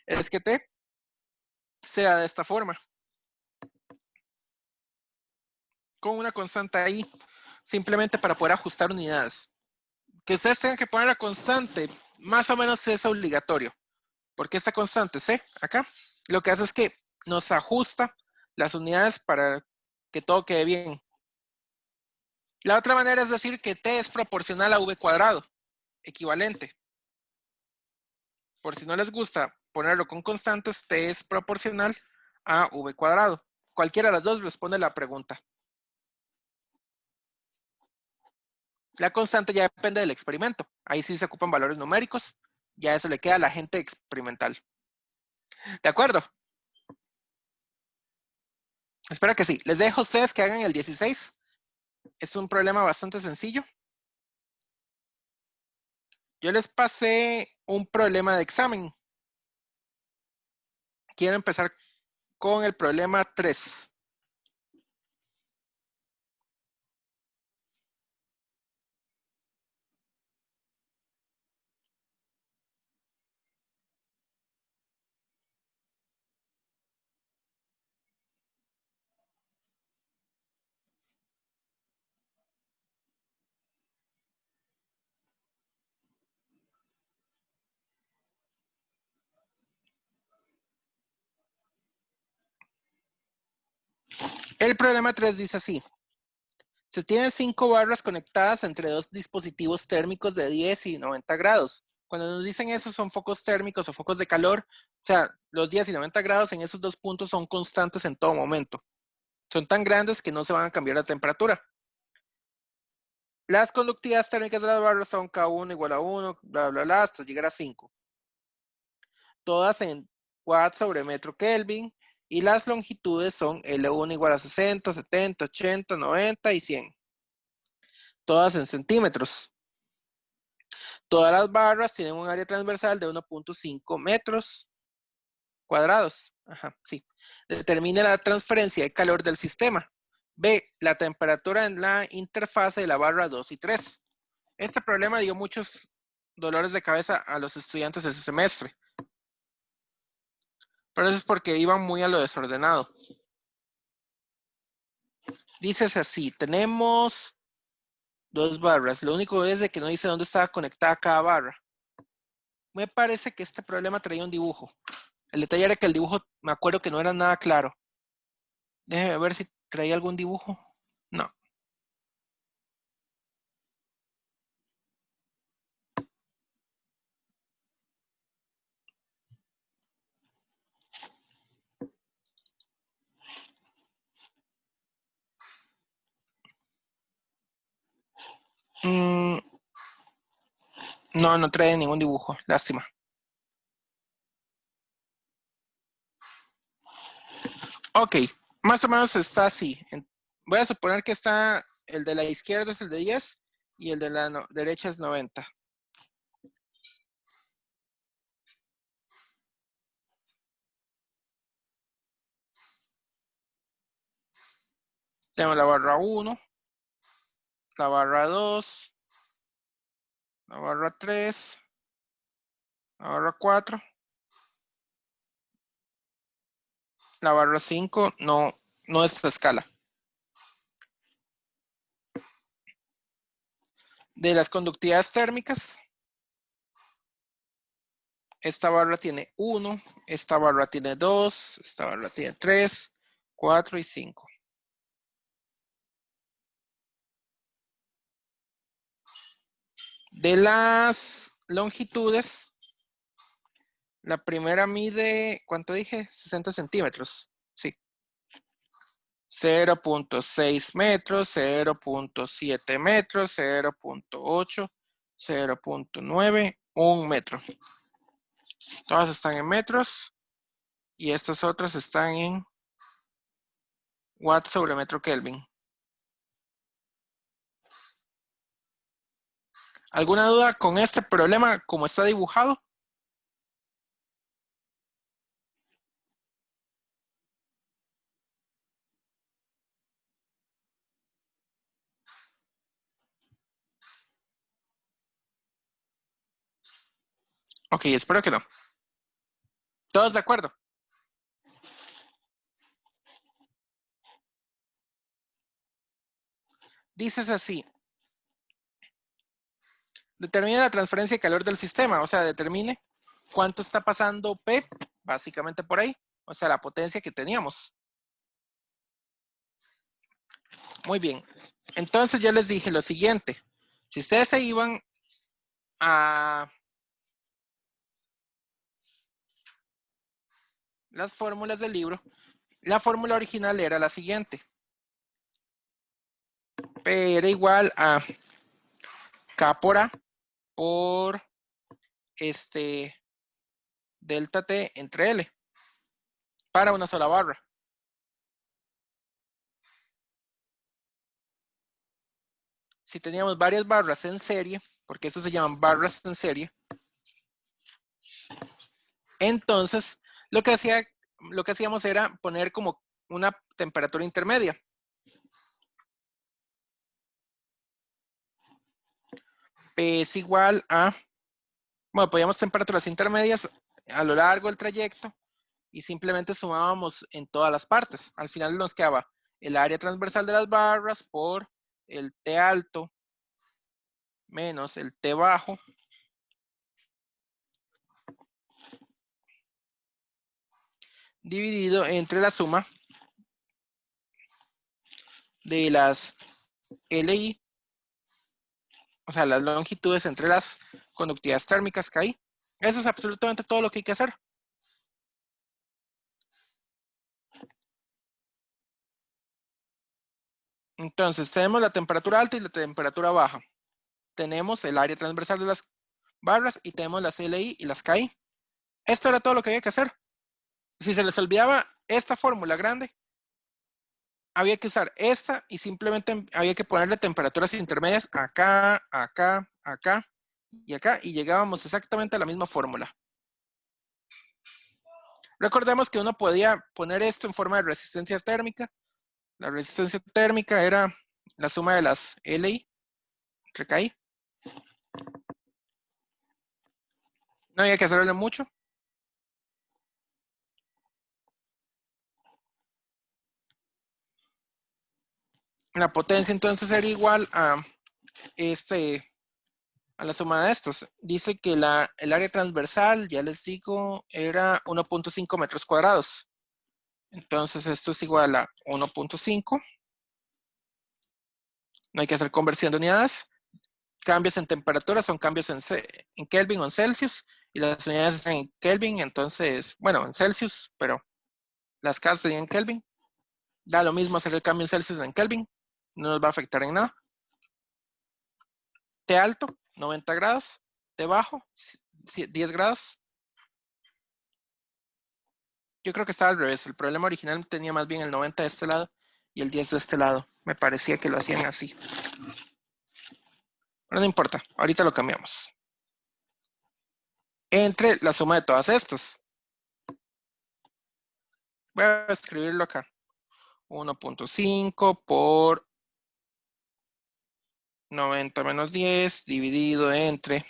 es que T sea de esta forma, con una constante ahí, simplemente para poder ajustar unidades. Que ustedes tengan que poner la constante, más o menos es obligatorio, porque esta constante C, acá, lo que hace es que nos ajusta las unidades para que todo quede bien. La otra manera es decir que T es proporcional a V cuadrado, equivalente. Por si no les gusta ponerlo con constantes, T es proporcional a V cuadrado. Cualquiera de las dos responde la pregunta. La constante ya depende del experimento. Ahí sí se ocupan valores numéricos. Ya eso le queda a la gente experimental. ¿De acuerdo? Espero que sí. Les dejo a ustedes que hagan el 16. Es un problema bastante sencillo. Yo les pasé un problema de examen. Quiero empezar con el problema 3. El problema 3 dice así. Se tienen 5 barras conectadas entre dos dispositivos térmicos de 10 y 90 grados. Cuando nos dicen eso son focos térmicos o focos de calor, o sea, los 10 y 90 grados en esos dos puntos son constantes en todo momento. Son tan grandes que no se van a cambiar la temperatura. Las conductividades térmicas de las barras son K1 igual a 1, bla, bla, bla, hasta llegar a 5. Todas en watts sobre metro Kelvin. Y las longitudes son L1 igual a 60, 70, 80, 90 y 100. Todas en centímetros. Todas las barras tienen un área transversal de 1.5 metros cuadrados. Ajá, sí. Determine la transferencia de calor del sistema. B, la temperatura en la interfase de la barra 2 y 3. Este problema dio muchos dolores de cabeza a los estudiantes ese semestre. Pero eso es porque iban muy a lo desordenado. Dices así, tenemos 2 barras. Lo único es de que no dice dónde estaba conectada cada barra. Me parece que este problema traía un dibujo. El detalle era que el dibujo, me acuerdo que no era nada claro. Déjeme ver si traía algún dibujo. No. No, no trae ningún dibujo. Lástima. Ok, más o menos está así. Voy a suponer que está el de la izquierda es el de 10 y el de la derecha es 90. Tengo la barra 1, la barra 2, la barra 3, la barra 4, la barra 5, no es esta escala. De las conductividades térmicas, esta barra tiene 1, esta barra tiene 2, esta barra tiene 3, 4 y 5. De las longitudes, la primera mide, ¿cuánto dije? 60 centímetros. Sí. 0.6 metros, 0.7 metros, 0.8, 0.9, 1 metro. Todas están en metros y estas otras están en watts sobre metro Kelvin. ¿Alguna duda con este problema como está dibujado? Ok, espero que no. ¿Todos de acuerdo? Dices así. Determine la transferencia de calor del sistema, o sea, determine cuánto está pasando P, básicamente por ahí, o sea, la potencia que teníamos. Muy bien. Entonces yo les dije lo siguiente. Si ustedes se iban a las fórmulas del libro, la fórmula original era la siguiente. P era igual a K por A por delta T entre L para una sola barra. Si teníamos varias barras en serie, porque eso se llaman barras en serie, entonces lo que hacíamos era poner como una temperatura intermedia. P es igual a, bueno, podíamos temperaturas intermedias a lo largo del trayecto y simplemente sumábamos en todas las partes. Al final nos quedaba el área transversal de las barras por el T alto menos el T bajo dividido entre la suma de las LI, o sea, las longitudes entre las conductividades térmicas que hay. Eso es absolutamente todo lo que hay que hacer. Entonces, tenemos la temperatura alta y la temperatura baja. Tenemos el área transversal de las barras y tenemos las LI y las KI. Esto era todo lo que había que hacer. Si se les olvidaba esta fórmula grande, había que usar esta y simplemente había que ponerle temperaturas intermedias acá, acá, acá y acá y llegábamos exactamente a la misma fórmula. Recordemos que uno podía poner esto en forma de resistencia térmica. La resistencia térmica era la suma de las LI entre KI. No había que hacerle mucho. La potencia entonces era igual a la suma de estos. Dice que el área transversal, ya les digo, era 1.5 metros cuadrados. Entonces esto es igual a 1.5. No hay que hacer conversión de unidades. Cambios en temperatura son cambios en Kelvin o en Celsius. Y las unidades están en Kelvin, entonces, bueno, en Celsius, pero las K serían en Kelvin. Da lo mismo hacer el cambio en Celsius o en Kelvin. No nos va a afectar en nada. T alto, 90 grados. T bajo, 10 grados. Yo creo que estaba al revés. El problema original tenía más bien el 90 de este lado y el 10 de este lado. Me parecía que lo hacían así. Pero no importa, ahorita lo cambiamos. Entre la suma de todas estas. Voy a escribirlo acá. 1.5 por 90 menos 10 dividido entre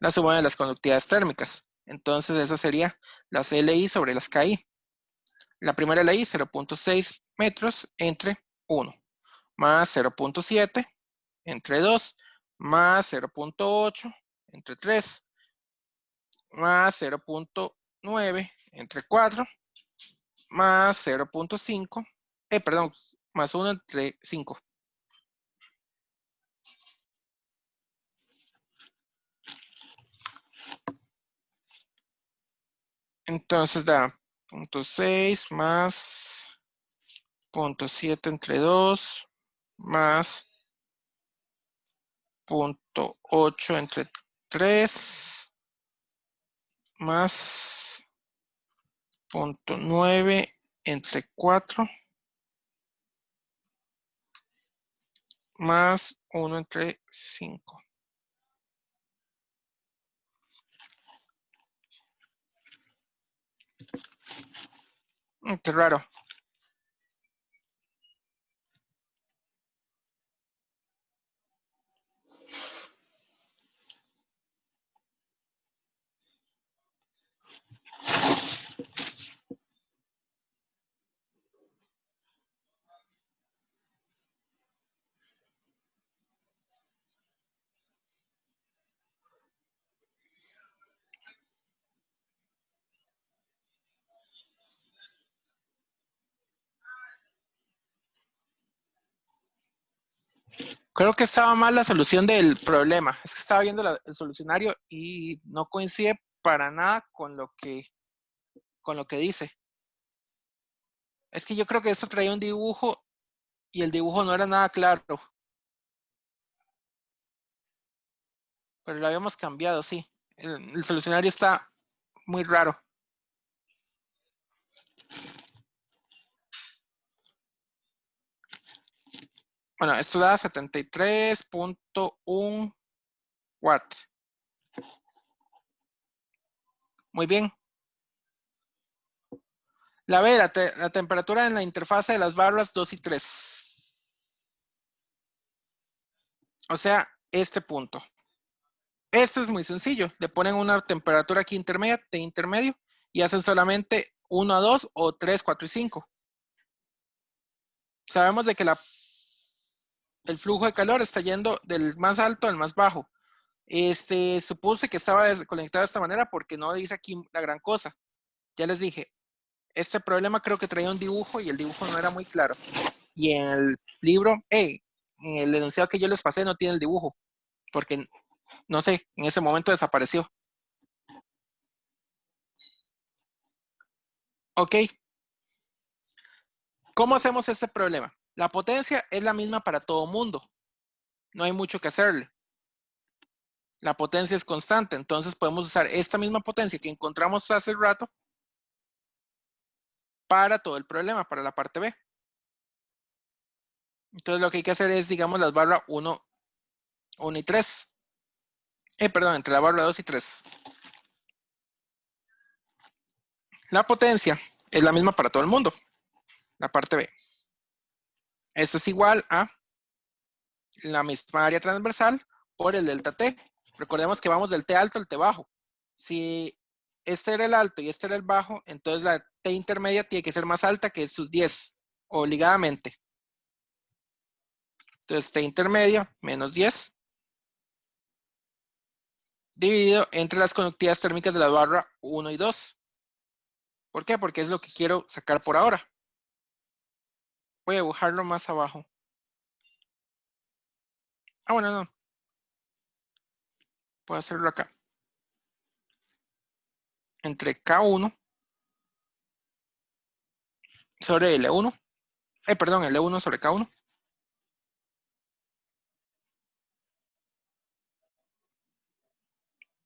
la suma de las conductividades térmicas. Entonces esa sería las LI sobre las KI. La primera LI 0.6 metros entre 1 más 0.7 entre 2 más 0.8 entre 3 más 0.9 entre 4 más 0.5, perdón, más 1 entre 5. Entonces da 0.6 más 0.7 entre 2 más 0.8 entre 3 más 0.9 entre 4 más 1 entre 5. Qué raro. Creo que estaba mal la solución del problema. Es que estaba viendo el solucionario y no coincide para nada con lo que dice. Es que yo creo que esto traía un dibujo y el dibujo no era nada claro. Pero lo habíamos cambiado, sí. El solucionario está muy raro. Bueno, esto da 73.1 watt. Muy bien. La B, la temperatura en la interfase de las barras 2 y 3. O sea, este punto. Este es muy sencillo. Le ponen una temperatura aquí intermedia, T intermedio, y hacen solamente 1 a 2 o 3, 4 y 5. Sabemos de que el flujo de calor está yendo del más alto al más bajo. Supuse que estaba desconectado de esta manera porque no dice aquí la gran cosa. Ya les dije, este problema creo que traía un dibujo y el dibujo no era muy claro. Y en el libro, en el enunciado que yo les pasé no tiene el dibujo, porque, no sé, en ese momento desapareció. Ok. ¿Cómo hacemos este problema? La potencia es la misma para todo mundo. No hay mucho que hacerle. La potencia es constante, entonces podemos usar esta misma potencia que encontramos hace rato para todo el problema, para la parte B. Entonces lo que hay que hacer es, digamos, las barras 1 y 3. Perdón, entre la barra 2 y 3. La potencia es la misma para todo el mundo, la parte B. Esto es igual a la misma área transversal por el delta T. Recordemos que vamos del T alto al T bajo. Si este era el alto y este era el bajo, entonces la T intermedia tiene que ser más alta que sus 10, obligadamente. Entonces T intermedia menos 10 dividido entre las conductividades térmicas de la barra 1 y 2. ¿Por qué? Porque es lo que quiero sacar por ahora. Voy a dibujarlo más abajo. Bueno, no. Puedo hacerlo acá. Entre K1 sobre L1. Perdón, L1 sobre K1.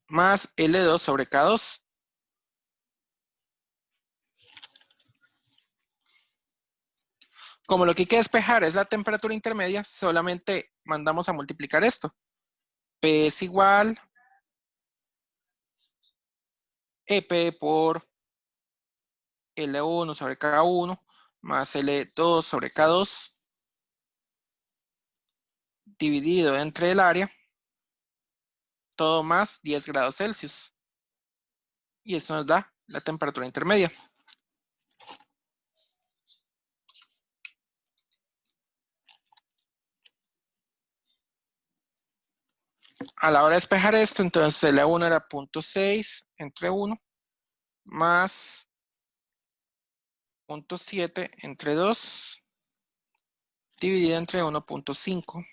Más L2 sobre K2. Como lo que hay que despejar es la temperatura intermedia, solamente mandamos a multiplicar esto. P es igual EP por L1 sobre K1 más L2 sobre K2 dividido entre el área, todo más 10 grados Celsius. Y esto nos da la temperatura intermedia. A la hora de despejar esto, entonces L1 era 0.6 entre 1 más 0.7 entre 2 dividido entre 1.5.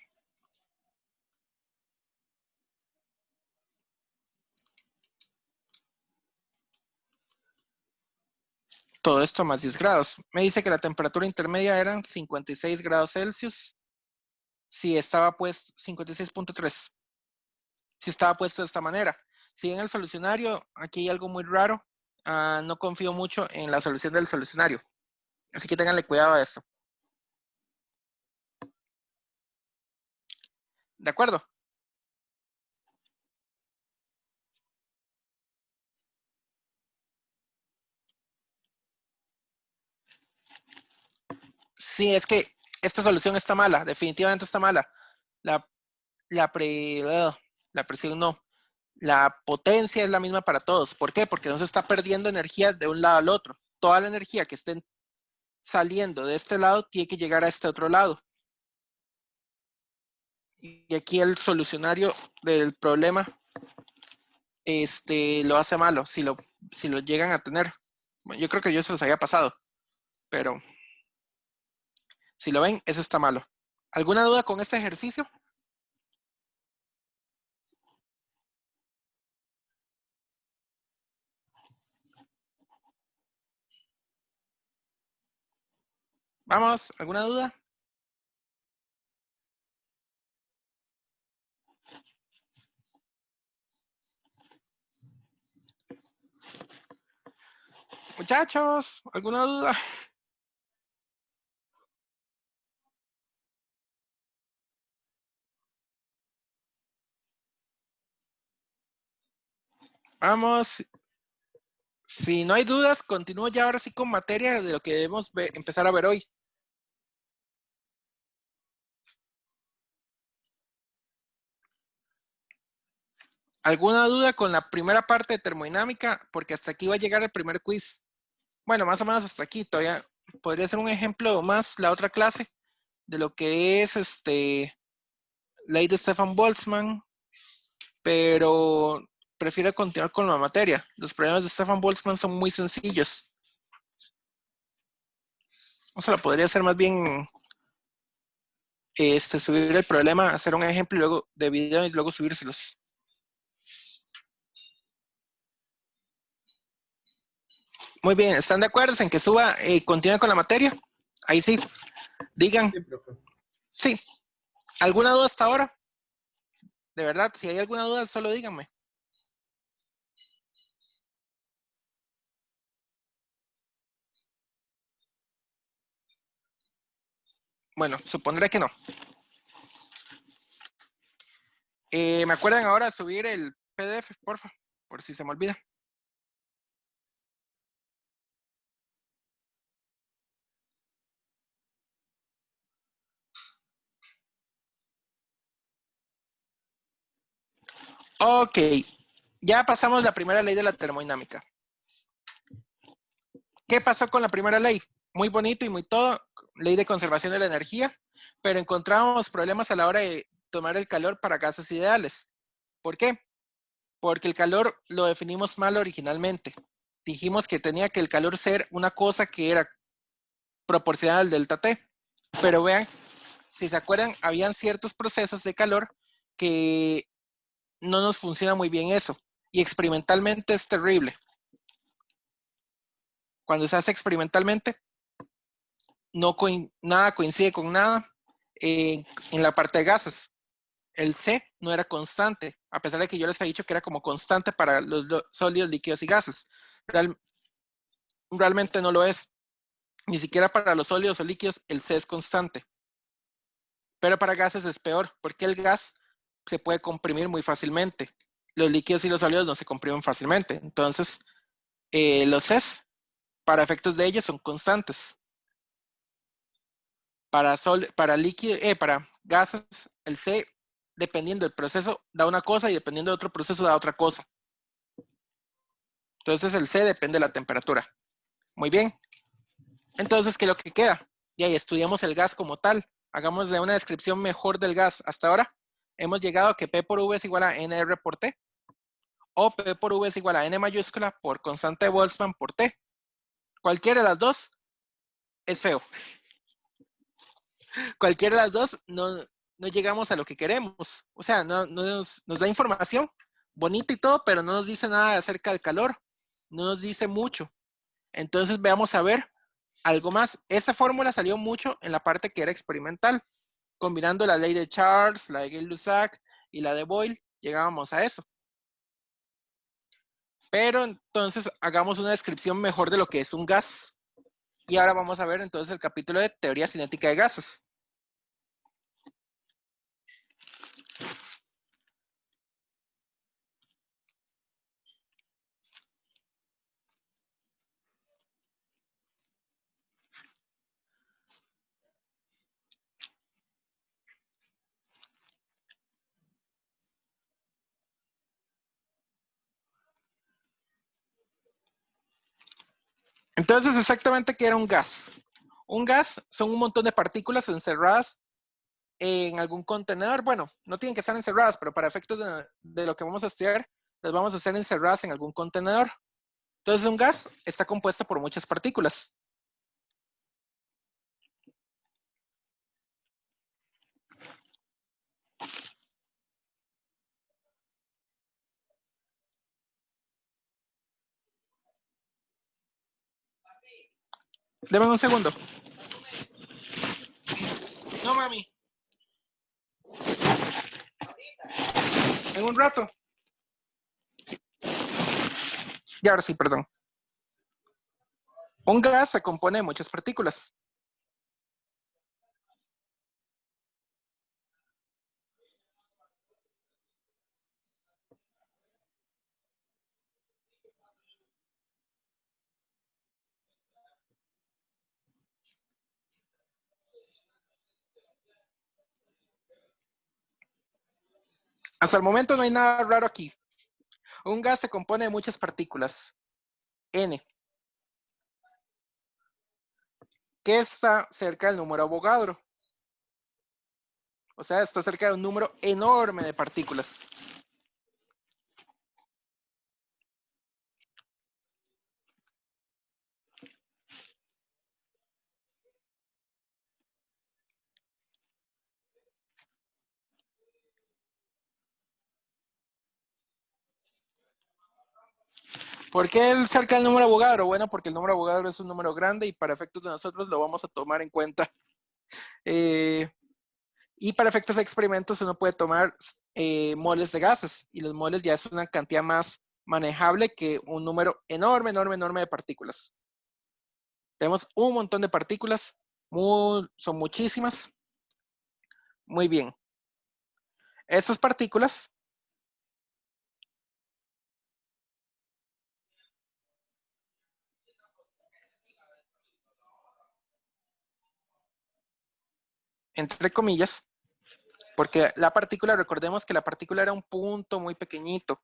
Todo esto más 10 grados. Me dice que la temperatura intermedia eran 56 grados Celsius. Si estaba puesto 56.3. Si estaba puesto de esta manera. Si en el solucionario, aquí hay algo muy raro. No confío mucho en la solución del solucionario. Así que ténganle cuidado a esto. ¿De acuerdo? Sí, es que esta solución está mala. Definitivamente está mala. La presión no. La potencia es la misma para todos. ¿Por qué? Porque no se está perdiendo energía de un lado al otro. Toda la energía que esté saliendo de este lado tiene que llegar a este otro lado. Y aquí el solucionario del problema lo hace malo si lo llegan a tener. Bueno, yo creo que yo se los había pasado, pero si lo ven, eso está malo. ¿Alguna duda con este ejercicio? Vamos, ¿alguna duda? Muchachos, ¿alguna duda? Vamos. Si no hay dudas, continúo ya ahora sí con materia de lo que debemos empezar a ver hoy. ¿Alguna duda con la primera parte de termodinámica? Porque hasta aquí va a llegar el primer quiz. Bueno, más o menos hasta aquí. Todavía podría ser un ejemplo más la otra clase de lo que es ley de Stefan Boltzmann, pero prefiero continuar con la materia. Los problemas de Stefan Boltzmann son muy sencillos. O sea, lo podría hacer más bien subir el problema, hacer un ejemplo y luego de video y luego subírselos. Muy bien, ¿están de acuerdo en que suba y continúe con la materia? Ahí sí, digan. Sí, profe. Sí. ¿Alguna duda hasta ahora? De verdad, si hay alguna duda, solo díganme. Bueno, supondré que no. ¿Me acuerdan ahora subir el PDF, porfa? Por si se me olvida. Ok, ya pasamos la primera ley de la termodinámica. ¿Qué pasó con la primera ley? Muy bonito y muy todo, ley de conservación de la energía, pero encontramos problemas a la hora de tomar el calor para gases ideales. ¿Por qué? Porque el calor lo definimos mal originalmente. Dijimos que tenía que el calor ser una cosa que era proporcional al delta T, pero vean, si se acuerdan, habían ciertos procesos de calor que no nos funciona muy bien eso, y experimentalmente es terrible. Cuando se hace experimentalmente, nada coincide con nada en la parte de gases. El C no era constante, a pesar de que yo les he dicho que era como constante para los sólidos, líquidos y gases. Realmente no lo es. Ni siquiera para los sólidos o líquidos el C es constante. Pero para gases es peor, porque el gas se puede comprimir muy fácilmente. Los líquidos y los sólidos no se comprimen fácilmente. Entonces, los Cs, para efectos de ellos, son constantes. Para gases, el C, dependiendo del proceso, da una cosa y dependiendo de otro proceso, da otra cosa. Entonces, el C depende de la temperatura. Muy bien. Entonces, ¿qué es lo que queda? Y ahí estudiamos el gas como tal. Hagamos de una descripción mejor del gas. Hasta ahora hemos llegado a que P por V es igual a NR por T. O P por V es igual a N mayúscula por constante de Boltzmann por T. Cualquiera de las dos es feo. Cualquiera de las dos no llegamos a lo que queremos. O sea, no nos da información bonita y todo, pero no nos dice nada acerca del calor. No nos dice mucho. Entonces veamos a ver algo más. Esta fórmula salió mucho en la parte que era experimental. Combinando la ley de Charles, la de Gay-Lussac y la de Boyle, llegábamos a eso. Pero entonces hagamos una descripción mejor de lo que es un gas. Y ahora vamos a ver entonces el capítulo de teoría cinética de gases. Entonces, exactamente, ¿qué era un gas? Un gas son un montón de partículas encerradas en algún contenedor. Bueno, no tienen que estar encerradas, pero para efectos de lo que vamos a estudiar, las vamos a hacer encerradas en algún contenedor. Entonces, un gas está compuesto por muchas partículas. Deme un segundo. No, mami. En un rato. Y ahora sí, perdón. Un gas se compone de muchas partículas. Hasta el momento no hay nada raro aquí. Un gas se compone de muchas partículas. N. Que está cerca del número Avogadro. O sea, está cerca de un número enorme de partículas. ¿Por qué cerca del número Avogadro? Bueno, porque el número Avogadro es un número grande y para efectos de nosotros lo vamos a tomar en cuenta. Y para efectos de experimentos uno puede tomar moles de gases y los moles ya es una cantidad más manejable que un número enorme, enorme, enorme de partículas. Tenemos un montón de partículas, son muchísimas. Muy bien. Estas partículas entre comillas, porque la partícula, recordemos que la partícula era un punto muy pequeñito.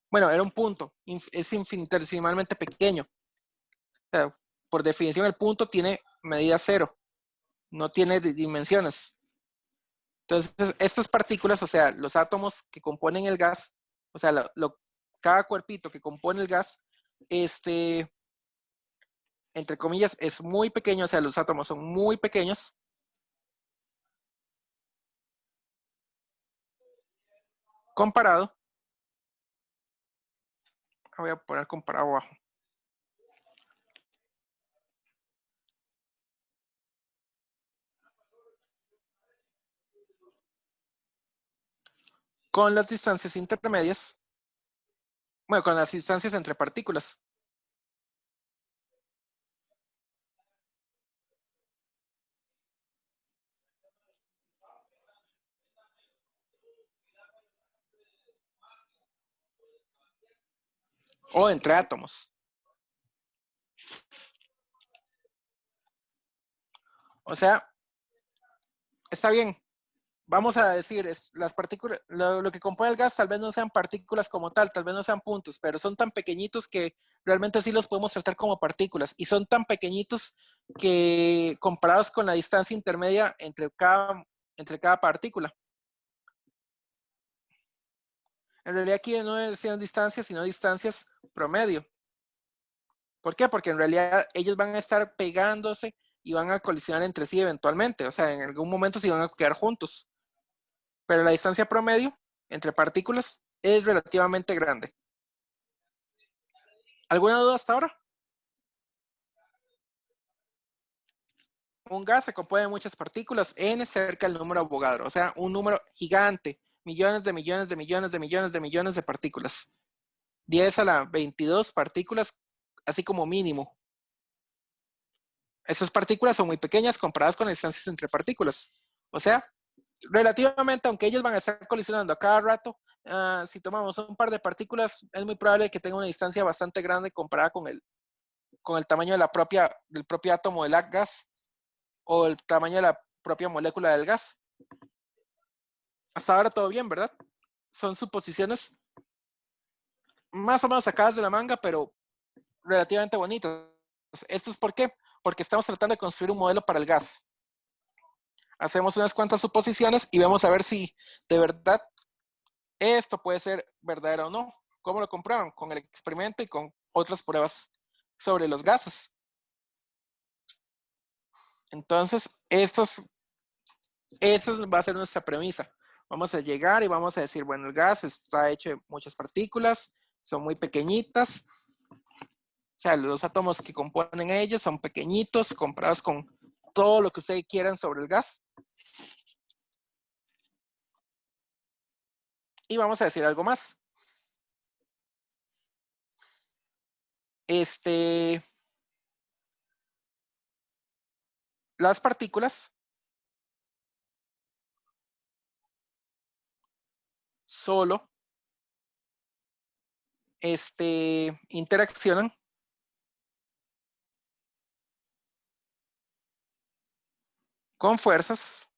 Bueno, era un punto, es infinitesimalmente pequeño. O sea, por definición, el punto tiene medida cero, no tiene dimensiones. Entonces, estas partículas, o sea, los átomos que componen el gas, o sea, cada cuerpito que compone el gas, entre comillas, es muy pequeño, o sea, los átomos son muy pequeños. Comparado, voy a poner comparado abajo, con las distancias intermedias, bueno, con las distancias entre partículas. O entre átomos. O sea, está bien. Vamos a decir, las partículas, lo que compone el gas tal vez no sean partículas como tal vez no sean puntos, pero son tan pequeñitos que realmente sí los podemos tratar como partículas y son tan pequeñitos que comparados con la distancia intermedia entre cada partícula. En realidad aquí no decían distancias, sino distancias promedio. ¿Por qué? Porque en realidad ellos van a estar pegándose y van a colisionar entre sí eventualmente. O sea, en algún momento sí van a quedar juntos. Pero la distancia promedio entre partículas es relativamente grande. ¿Alguna duda hasta ahora? Un gas se compone de muchas partículas, n cerca del número Avogadro, o sea, un número gigante, millones de millones de millones de millones de millones de partículas. 10 a la 22 partículas, así como mínimo. Esas partículas son muy pequeñas comparadas con las distancias entre partículas. O sea, relativamente, aunque ellas van a estar colisionando a cada rato, si tomamos un par de partículas, es muy probable que tenga una distancia bastante grande comparada con el tamaño del propio átomo del gas o el tamaño de la propia molécula del gas. Hasta ahora todo bien, ¿verdad? Son suposiciones más o menos sacadas de la manga, pero relativamente bonitas. ¿Esto es por qué? Porque estamos tratando de construir un modelo para el gas. Hacemos unas cuantas suposiciones y vamos a ver si de verdad esto puede ser verdadero o no. ¿Cómo lo comprueban? Con el experimento y con otras pruebas sobre los gases. Entonces, esa va a ser nuestra premisa. Vamos a llegar y vamos a decir, bueno, el gas está hecho de muchas partículas, son muy pequeñitas. O sea, los átomos que componen ellos son pequeñitos comparados con todo lo que ustedes quieran sobre el gas. Y vamos a decir algo más. Las partículas solo interaccionan con fuerzas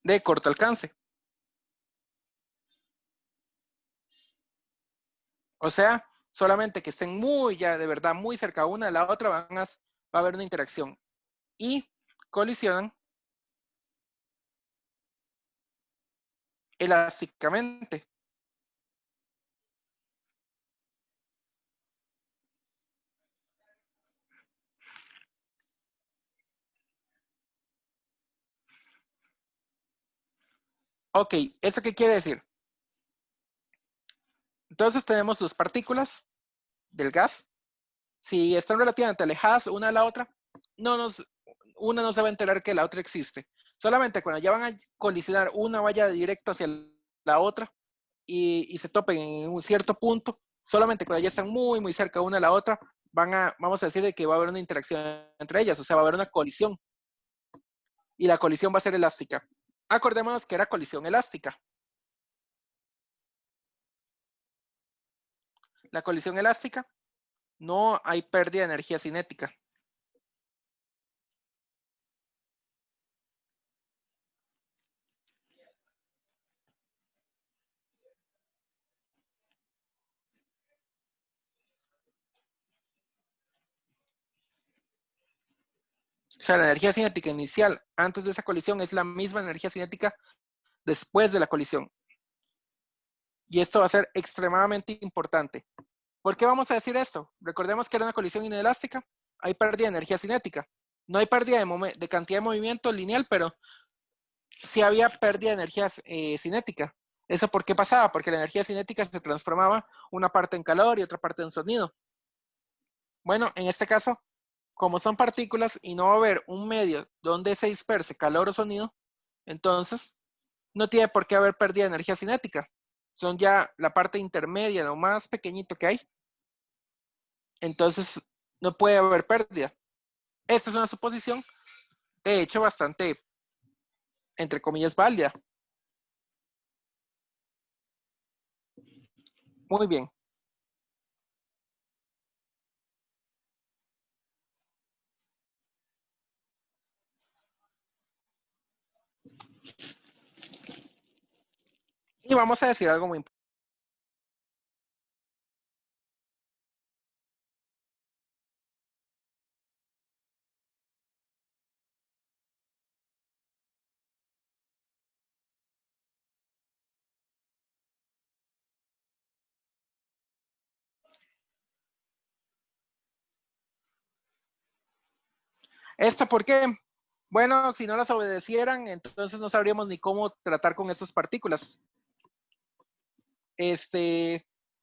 de corto alcance. O sea, solamente que estén muy ya de verdad muy cerca una de la otra va a haber una interacción y colisionan elásticamente. Ok, ¿eso qué quiere decir? Entonces tenemos dos partículas del gas. Si están relativamente alejadas una de la otra, una no se va a enterar que la otra existe. Solamente cuando ya van a colisionar, una vaya directo hacia la otra y se topen en un cierto punto, solamente cuando ya están muy, muy cerca una de la otra, vamos a decir que va a haber una interacción entre ellas, o sea, va a haber una colisión. Y la colisión va a ser elástica. Acordémonos que era colisión elástica. La colisión elástica, no hay pérdida de energía cinética. O sea, la energía cinética inicial antes de esa colisión es la misma energía cinética después de la colisión. Y esto va a ser extremadamente importante. ¿Por qué vamos a decir esto? Recordemos que era una colisión inelástica, hay pérdida de energía cinética. No hay pérdida de cantidad de movimiento lineal, pero sí había pérdida de energía cinética. ¿Eso por qué pasaba? Porque la energía cinética se transformaba una parte en calor y otra parte en sonido. Bueno, en este caso, como son partículas y no va a haber un medio donde se disperse calor o sonido, entonces no tiene por qué haber pérdida de energía cinética. Son ya la parte intermedia, lo más pequeñito que hay. Entonces no puede haber pérdida. Esta es una suposición, de hecho, bastante, entre comillas, válida. Muy bien. Y vamos a decir algo muy importante. ¿Esto por qué? Bueno, si no las obedecieran, entonces no sabríamos ni cómo tratar con estas partículas.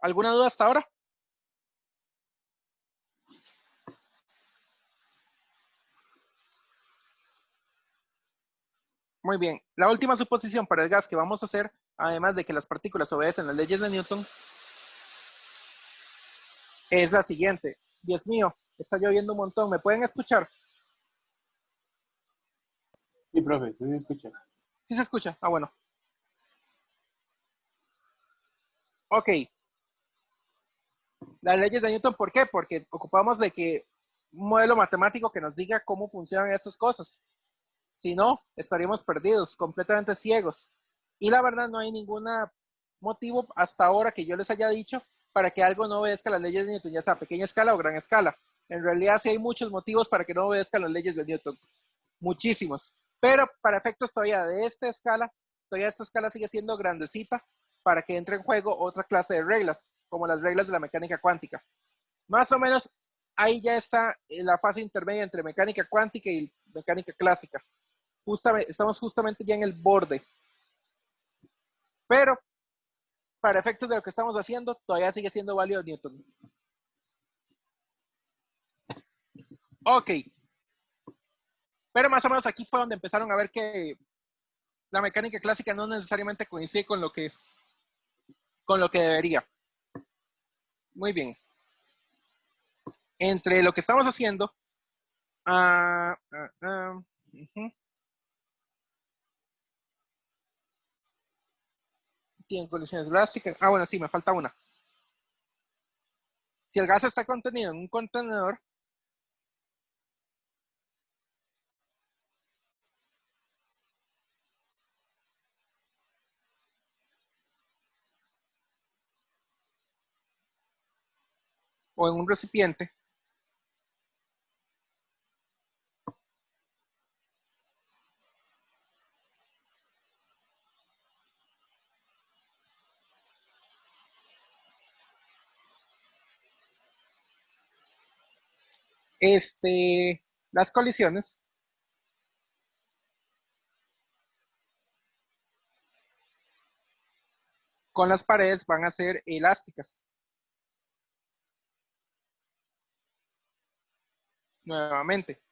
¿Alguna duda hasta ahora? Muy bien. La última suposición para el gas que vamos a hacer, además de que las partículas obedecen las leyes de Newton, es la siguiente. Dios mío, está lloviendo un montón. ¿Me pueden escuchar? Sí, profe, sí se escucha. ¿Sí se escucha? Ah, bueno. Ok. Las leyes de Newton, ¿por qué? Porque ocupamos de que un modelo matemático que nos diga cómo funcionan estas cosas. Si no, estaríamos perdidos, completamente ciegos. Y la verdad no hay ningún motivo hasta ahora que yo les haya dicho para que algo no obedezca las leyes de Newton, ya sea a pequeña escala o gran escala. En realidad sí hay muchos motivos para que no obedezcan las leyes de Newton. Muchísimos. Pero para efectos todavía de esta escala, todavía esta escala sigue siendo grandecita para que entre en juego otra clase de reglas, como las reglas de la mecánica cuántica. Más o menos ahí ya está la fase intermedia entre mecánica cuántica y mecánica clásica. Estamos justamente ya en el borde. Pero para efectos de lo que estamos haciendo, todavía sigue siendo válido Newton. Ok. Pero más o menos aquí fue donde empezaron a ver que la mecánica clásica no necesariamente coincide con lo que debería. Muy bien. Entre lo que estamos haciendo, tienen condiciones drásticas. Ah, bueno, sí, me falta una. Si el gas está contenido en un contenedor, o en un recipiente, las colisiones con las paredes van a ser elásticas. Nuevamente.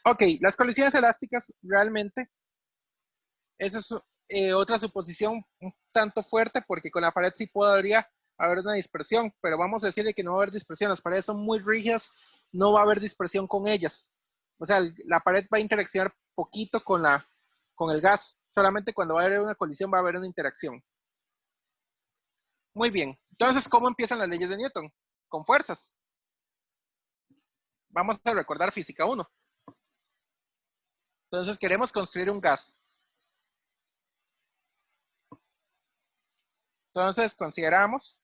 Ok, las colisiones elásticas realmente, esa es otra suposición un tanto fuerte porque con la pared sí podría haber una dispersión, pero vamos a decirle que no va a haber dispersión. Las paredes son muy rígidas, no va a haber dispersión con ellas. O sea, la pared va a interaccionar poquito con el gas. Solamente cuando va a haber una colisión va a haber una interacción. Muy bien. Entonces, ¿cómo empiezan las leyes de Newton? Con fuerzas. Vamos a recordar física 1. Entonces, queremos construir un gas. Entonces, consideramos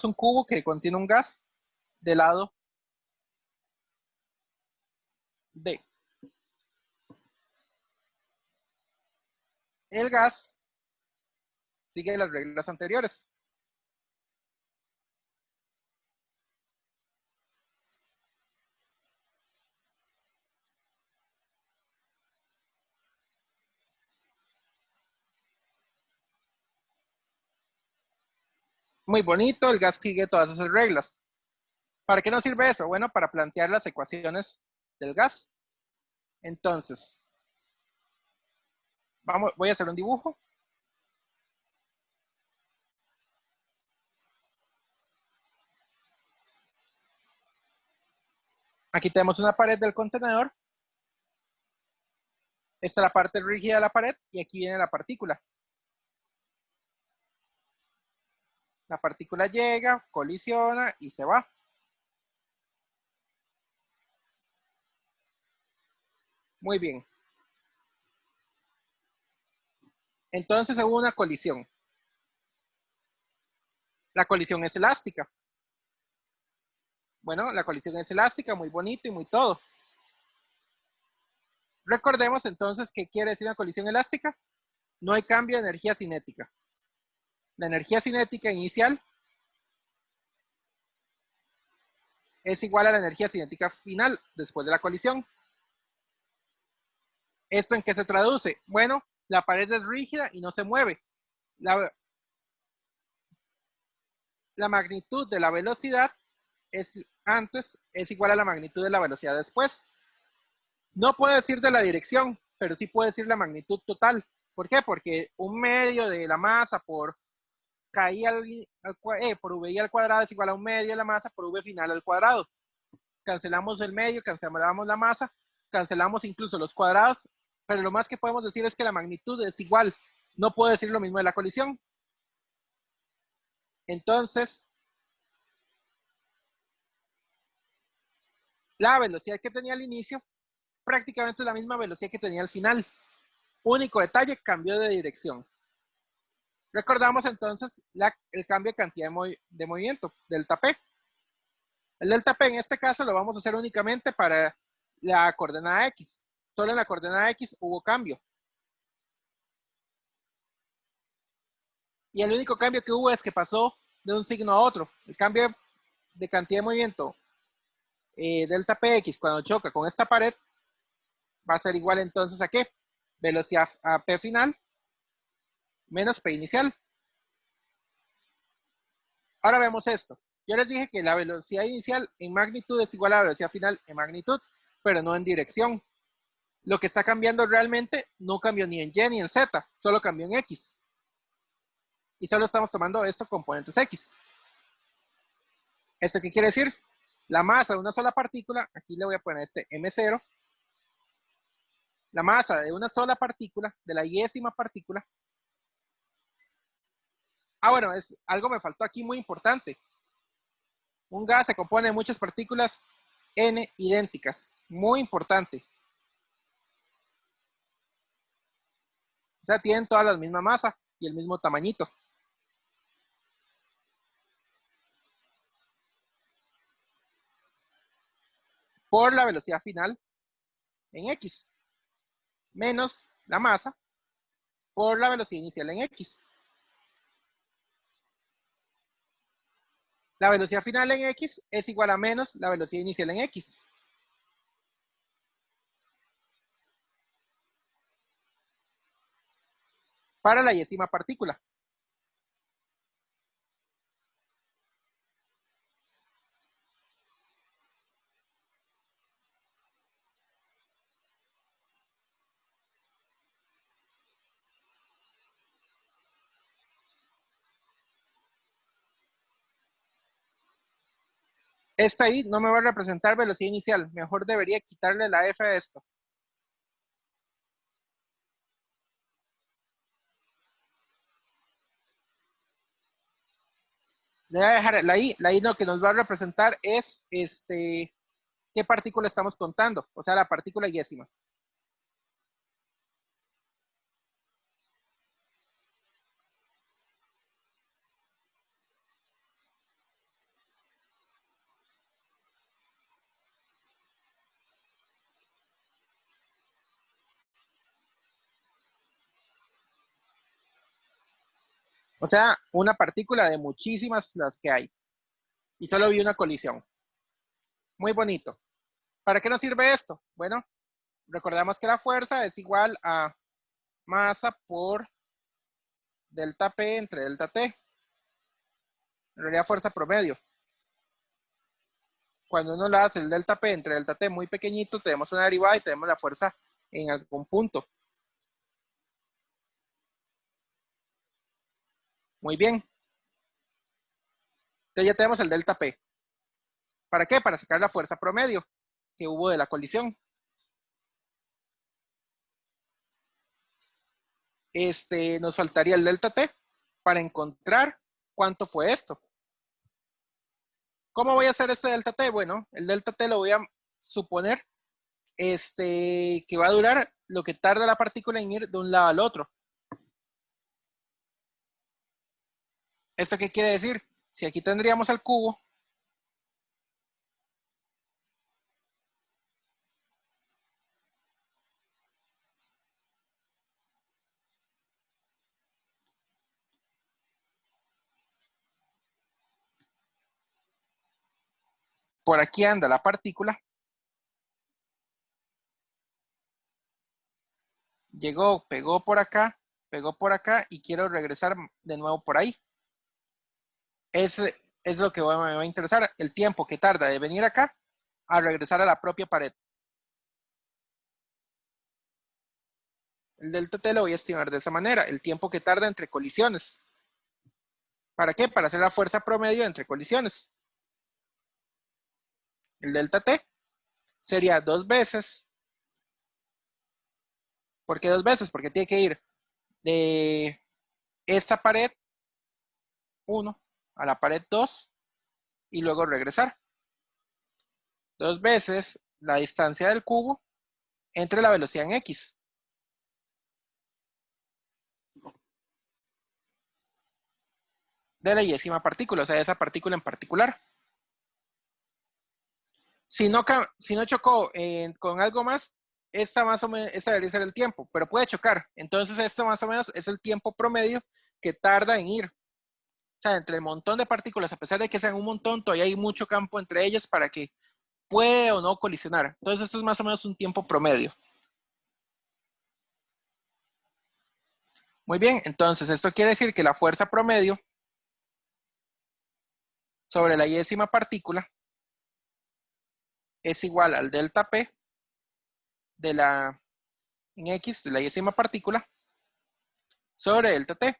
un cubo que contiene un gas del lado D. El gas sigue las reglas anteriores. Muy bonito, el gas sigue todas esas reglas. ¿Para qué nos sirve eso? Bueno, para plantear las ecuaciones del gas. Entonces, voy a hacer un dibujo. Aquí tenemos una pared del contenedor. Esta es la parte rígida de la pared y aquí viene la partícula. La partícula llega, colisiona y se va. Muy bien. Entonces hubo una colisión. La colisión es elástica. Bueno, la colisión es elástica, muy bonito y muy todo. Recordemos entonces qué quiere decir una colisión elástica. No hay cambio de energía cinética. La energía cinética inicial es igual a la energía cinética final después de la colisión. ¿Esto en qué se traduce? Bueno, la pared es rígida y no se mueve. La magnitud de la velocidad antes es igual a la magnitud de la velocidad después. No puedo decir de la dirección, pero sí puedo decir la magnitud total. ¿Por qué? Porque un medio de la masa por por VI al cuadrado es igual a un medio de la masa por V final al cuadrado. Cancelamos el medio, cancelamos la masa, cancelamos incluso los cuadrados, pero lo más que podemos decir es que la magnitud es igual. No puedo decir lo mismo de la colisión. Entonces, la velocidad que tenía al inicio prácticamente es la misma velocidad que tenía al final. Único detalle, cambio de dirección. Recordamos entonces el cambio de cantidad de movimiento, delta P. El delta P en este caso lo vamos a hacer únicamente para la coordenada X. Solo en la coordenada X hubo cambio. Y el único cambio que hubo es que pasó de un signo a otro. El cambio de cantidad de movimiento delta Px cuando choca con esta pared va a ser igual entonces a ¿qué? Velocidad a P final menos P inicial. Ahora vemos esto. Yo les dije que la velocidad inicial en magnitud es igual a la velocidad final en magnitud, pero no en dirección. Lo que está cambiando realmente no cambió ni en Y ni en Z, solo cambió en X. Y solo estamos tomando estos componentes X. ¿Esto qué quiere decir? La masa de una sola partícula, aquí le voy a poner este M0, la masa de una sola partícula, de la iésima partícula. Bueno, algo me faltó aquí muy importante. Un gas se compone de muchas partículas n idénticas. Muy importante. O sea, tienen todas la misma masa y el mismo tamañito. Por la velocidad final en x, menos la masa por la velocidad inicial en x. La velocidad final en x es igual a menos la velocidad inicial en x. Para la yésima partícula. Esta ahí no me va a representar velocidad inicial. Mejor debería quitarle la F a esto. Le voy a dejar la I. La I lo que nos va a representar es qué partícula estamos contando. O sea, la partícula yésima. O sea, una partícula de muchísimas las que hay. Y solo vi una colisión. Muy bonito. ¿Para qué nos sirve esto? Bueno, recordamos que la fuerza es igual a masa por delta P entre delta T. En realidad fuerza promedio. Cuando uno lo hace el delta P entre delta T muy pequeñito, tenemos una derivada y tenemos la fuerza en algún punto. Muy bien. Entonces ya tenemos el delta P. ¿Para qué? Para sacar la fuerza promedio que hubo de la colisión. Nos faltaría el delta T para encontrar cuánto fue esto. ¿Cómo voy a hacer este delta T? Bueno, el delta T lo voy a suponer que va a durar lo que tarda la partícula en ir de un lado al otro. ¿Esto qué quiere decir? Si aquí tendríamos al cubo, por aquí anda la partícula, llegó, pegó por acá y quiero regresar de nuevo por ahí. Ese es lo que me va a interesar, el tiempo que tarda de venir acá a regresar a la propia pared. El delta T lo voy a estimar de esa manera, el tiempo que tarda entre colisiones. ¿Para qué? Para hacer la fuerza promedio entre colisiones. El delta T sería 2 veces. ¿Por qué 2 veces? Porque tiene que ir de esta pared 1 a la pared 2 y luego regresar. 2 veces la distancia del cubo entre la velocidad en x. De la yésima partícula, o sea, de esa partícula en particular. Si no chocó con algo más, esta debería ser el tiempo, pero puede chocar. Entonces, esto más o menos es el tiempo promedio que tarda en ir. O sea, entre el montón de partículas, a pesar de que sean un montón, todavía hay mucho campo entre ellas para que puede o no colisionar. Entonces, esto es más o menos un tiempo promedio. Muy bien, entonces esto quiere decir que la fuerza promedio sobre la yésima partícula es igual al delta P en X de la yésima partícula sobre delta T.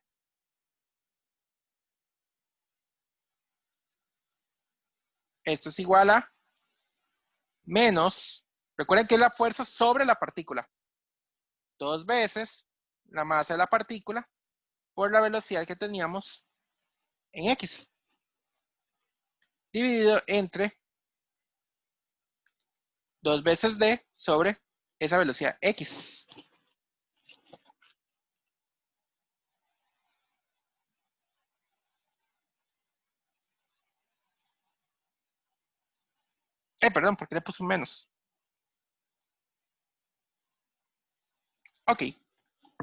Esto es igual a menos, recuerden que es la fuerza sobre la partícula, 2 veces la masa de la partícula por la velocidad que teníamos en X. dividido entre 2 veces D sobre esa velocidad X. Perdón, ¿por qué le puse un menos? Ok,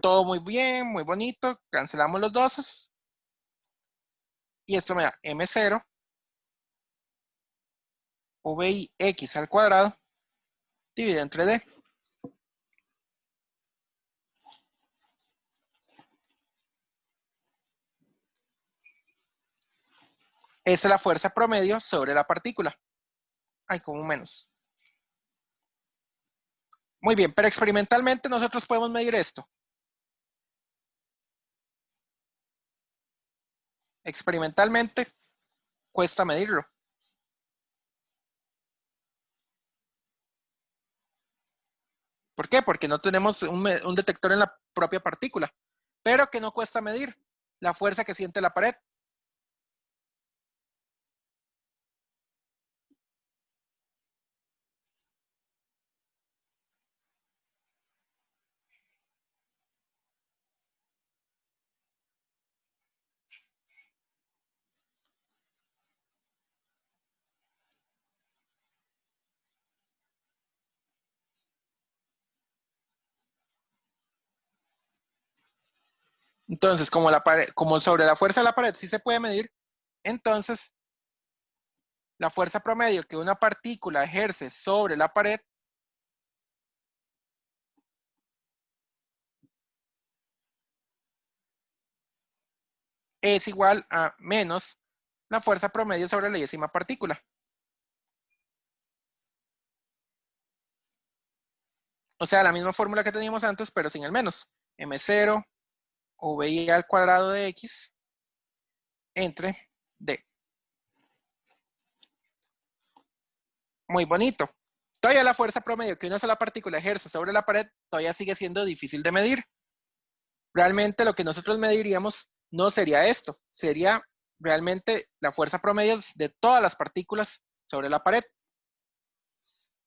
todo muy bien, muy bonito. Cancelamos los doses. Y esto me da M0 VI X al cuadrado dividido entre D. Esa es la fuerza promedio sobre la partícula. Hay como un menos. Muy bien, pero experimentalmente nosotros podemos medir esto. Experimentalmente cuesta medirlo. ¿Por qué? Porque no tenemos un detector en la propia partícula, pero que no cuesta medir la fuerza que siente la pared. Entonces, como sobre la fuerza de la pared sí se puede medir, entonces la fuerza promedio que una partícula ejerce sobre la pared es igual a menos la fuerza promedio sobre la décima partícula. O sea, la misma fórmula que teníamos antes, pero sin el menos. M0 VI al cuadrado de X entre D. Muy bonito. Todavía la fuerza promedio que una sola partícula ejerce sobre la pared todavía sigue siendo difícil de medir. Realmente lo que nosotros mediríamos no sería esto, sería realmente la fuerza promedio de todas las partículas sobre la pared.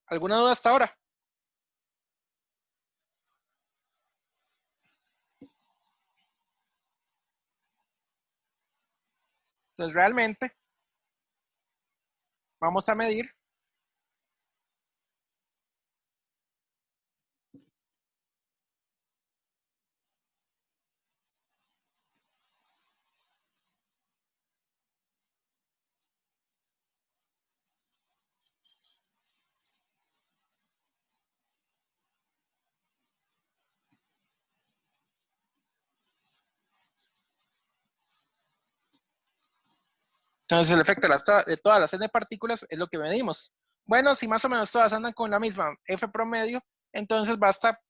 ¿Alguna duda hasta ahora? Entonces realmente vamos a medir entonces el efecto de todas las n partículas es lo que medimos. Bueno, si más o menos todas andan con la misma F promedio, entonces basta,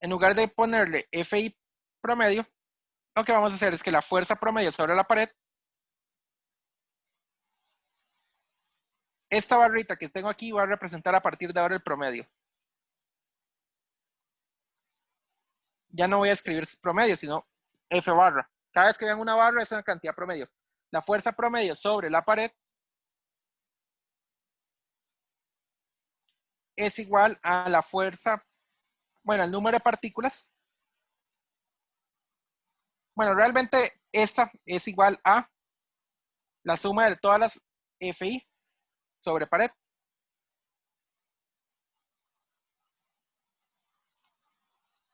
en lugar de ponerle FI promedio, lo que vamos a hacer es que la fuerza promedio sobre la pared, esta barrita que tengo aquí va a representar a partir de ahora el promedio. Ya no voy a escribir promedio, sino F barra. Cada vez que vean una barra es una cantidad promedio. La fuerza promedio sobre la pared es igual a la fuerza, bueno, el número de partículas. Bueno, realmente esta es igual a la suma de todas las FI sobre pared.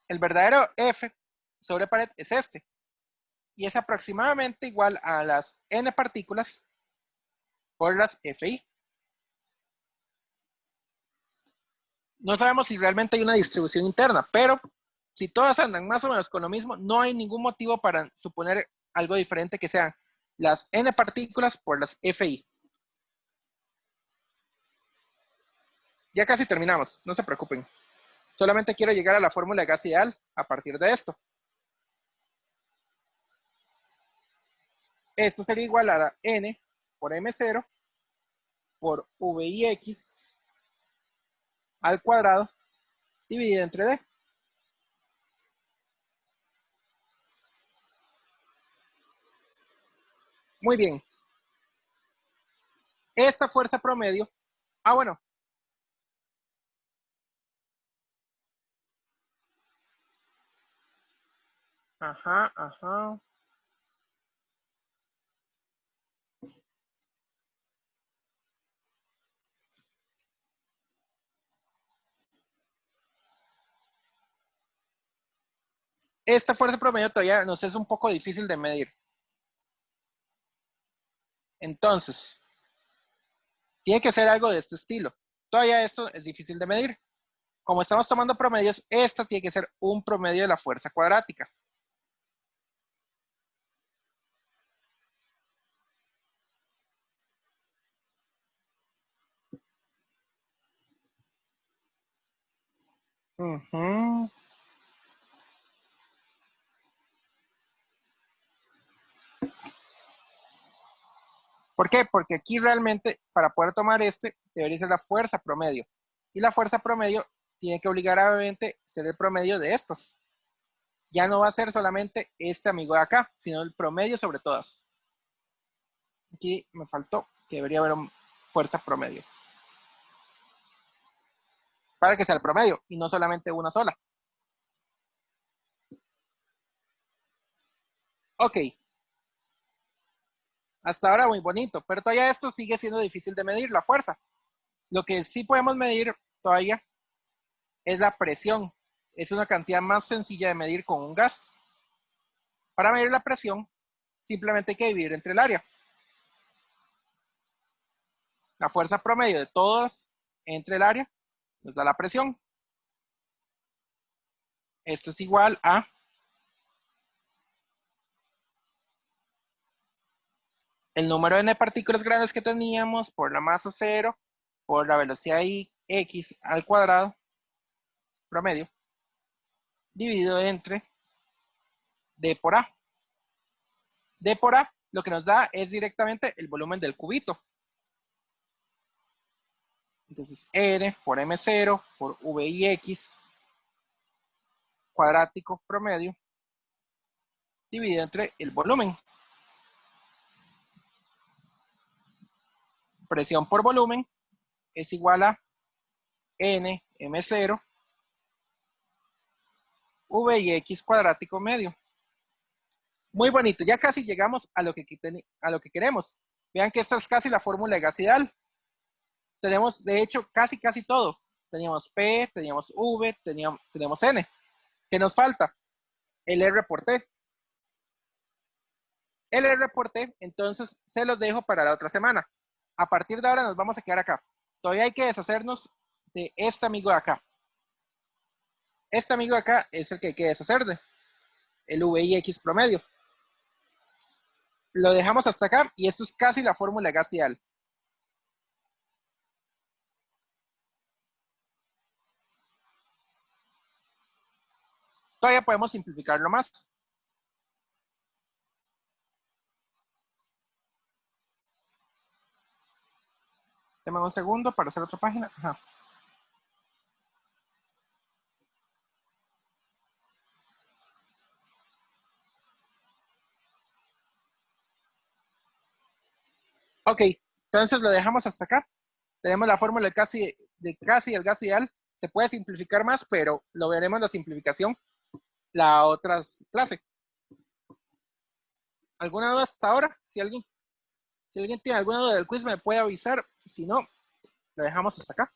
El verdadero F sobre pared es este. Y es aproximadamente igual a las N partículas por las FI. No sabemos si realmente hay una distribución interna, pero si todas andan más o menos con lo mismo, no hay ningún motivo para suponer algo diferente que sean las N partículas por las FI. Ya casi terminamos, no se preocupen. Solamente quiero llegar a la fórmula de gas ideal a partir de esto. Esto sería igual a la N por M0 por VIX al cuadrado dividido entre D. Muy bien. esta fuerza promedio, bueno, ajá. Esta fuerza promedio todavía nos es un poco difícil de medir. Entonces, tiene que ser algo de este estilo. Todavía esto es difícil de medir. Como estamos tomando promedios, esta tiene que ser un promedio de la fuerza cuadrática. ¿Por qué? Porque aquí realmente para poder tomar debería ser la fuerza promedio. Y la fuerza promedio tiene que obligadamente ser el promedio de estas. Ya no va a ser solamente este amigo de acá, sino el promedio sobre todas. Aquí me faltó que debería haber una fuerza promedio. Para que sea el promedio y no solamente una sola. Ok. Hasta ahora muy bonito, pero todavía esto sigue siendo difícil de medir, la fuerza. Lo que sí podemos medir todavía es la presión. Es una cantidad más sencilla de medir con un gas. Para medir la presión, simplemente hay que dividir entre el área. La fuerza promedio de todas entre el área nos da la presión. Esto es igual a el número de partículas grandes que teníamos por la masa cero por la velocidad x al cuadrado promedio dividido entre d por a. D por a lo que nos da es directamente el volumen del cubito. Entonces n por m0 por vix cuadrático promedio dividido entre el volumen. Presión por volumen es igual a n m0 vix cuadrático medio. Muy bonito, ya casi llegamos a lo que queremos. Vean que esta es casi la fórmula de gas ideal. Tenemos, de hecho, casi todo. Teníamos P, teníamos V, tenemos N. ¿Qué nos falta? El R por T. El R por T, entonces, se los dejo para la otra semana. A partir de ahora nos vamos a quedar acá. Todavía hay que deshacernos de este amigo de acá. Este amigo de acá es el que hay que deshacer de. El VIX promedio. Lo dejamos hasta acá y esto es casi la fórmula de gas ideal. Todavía podemos simplificarlo más. Deme un segundo para hacer otra página. Ajá. Ok, entonces lo dejamos hasta acá. Tenemos la fórmula de casi el gas ideal. Se puede simplificar más, pero lo veremos la simplificación la otra clase. ¿Alguna duda hasta ahora? Si alguien tiene alguna duda del quiz me puede avisar. Si no, lo dejamos hasta acá.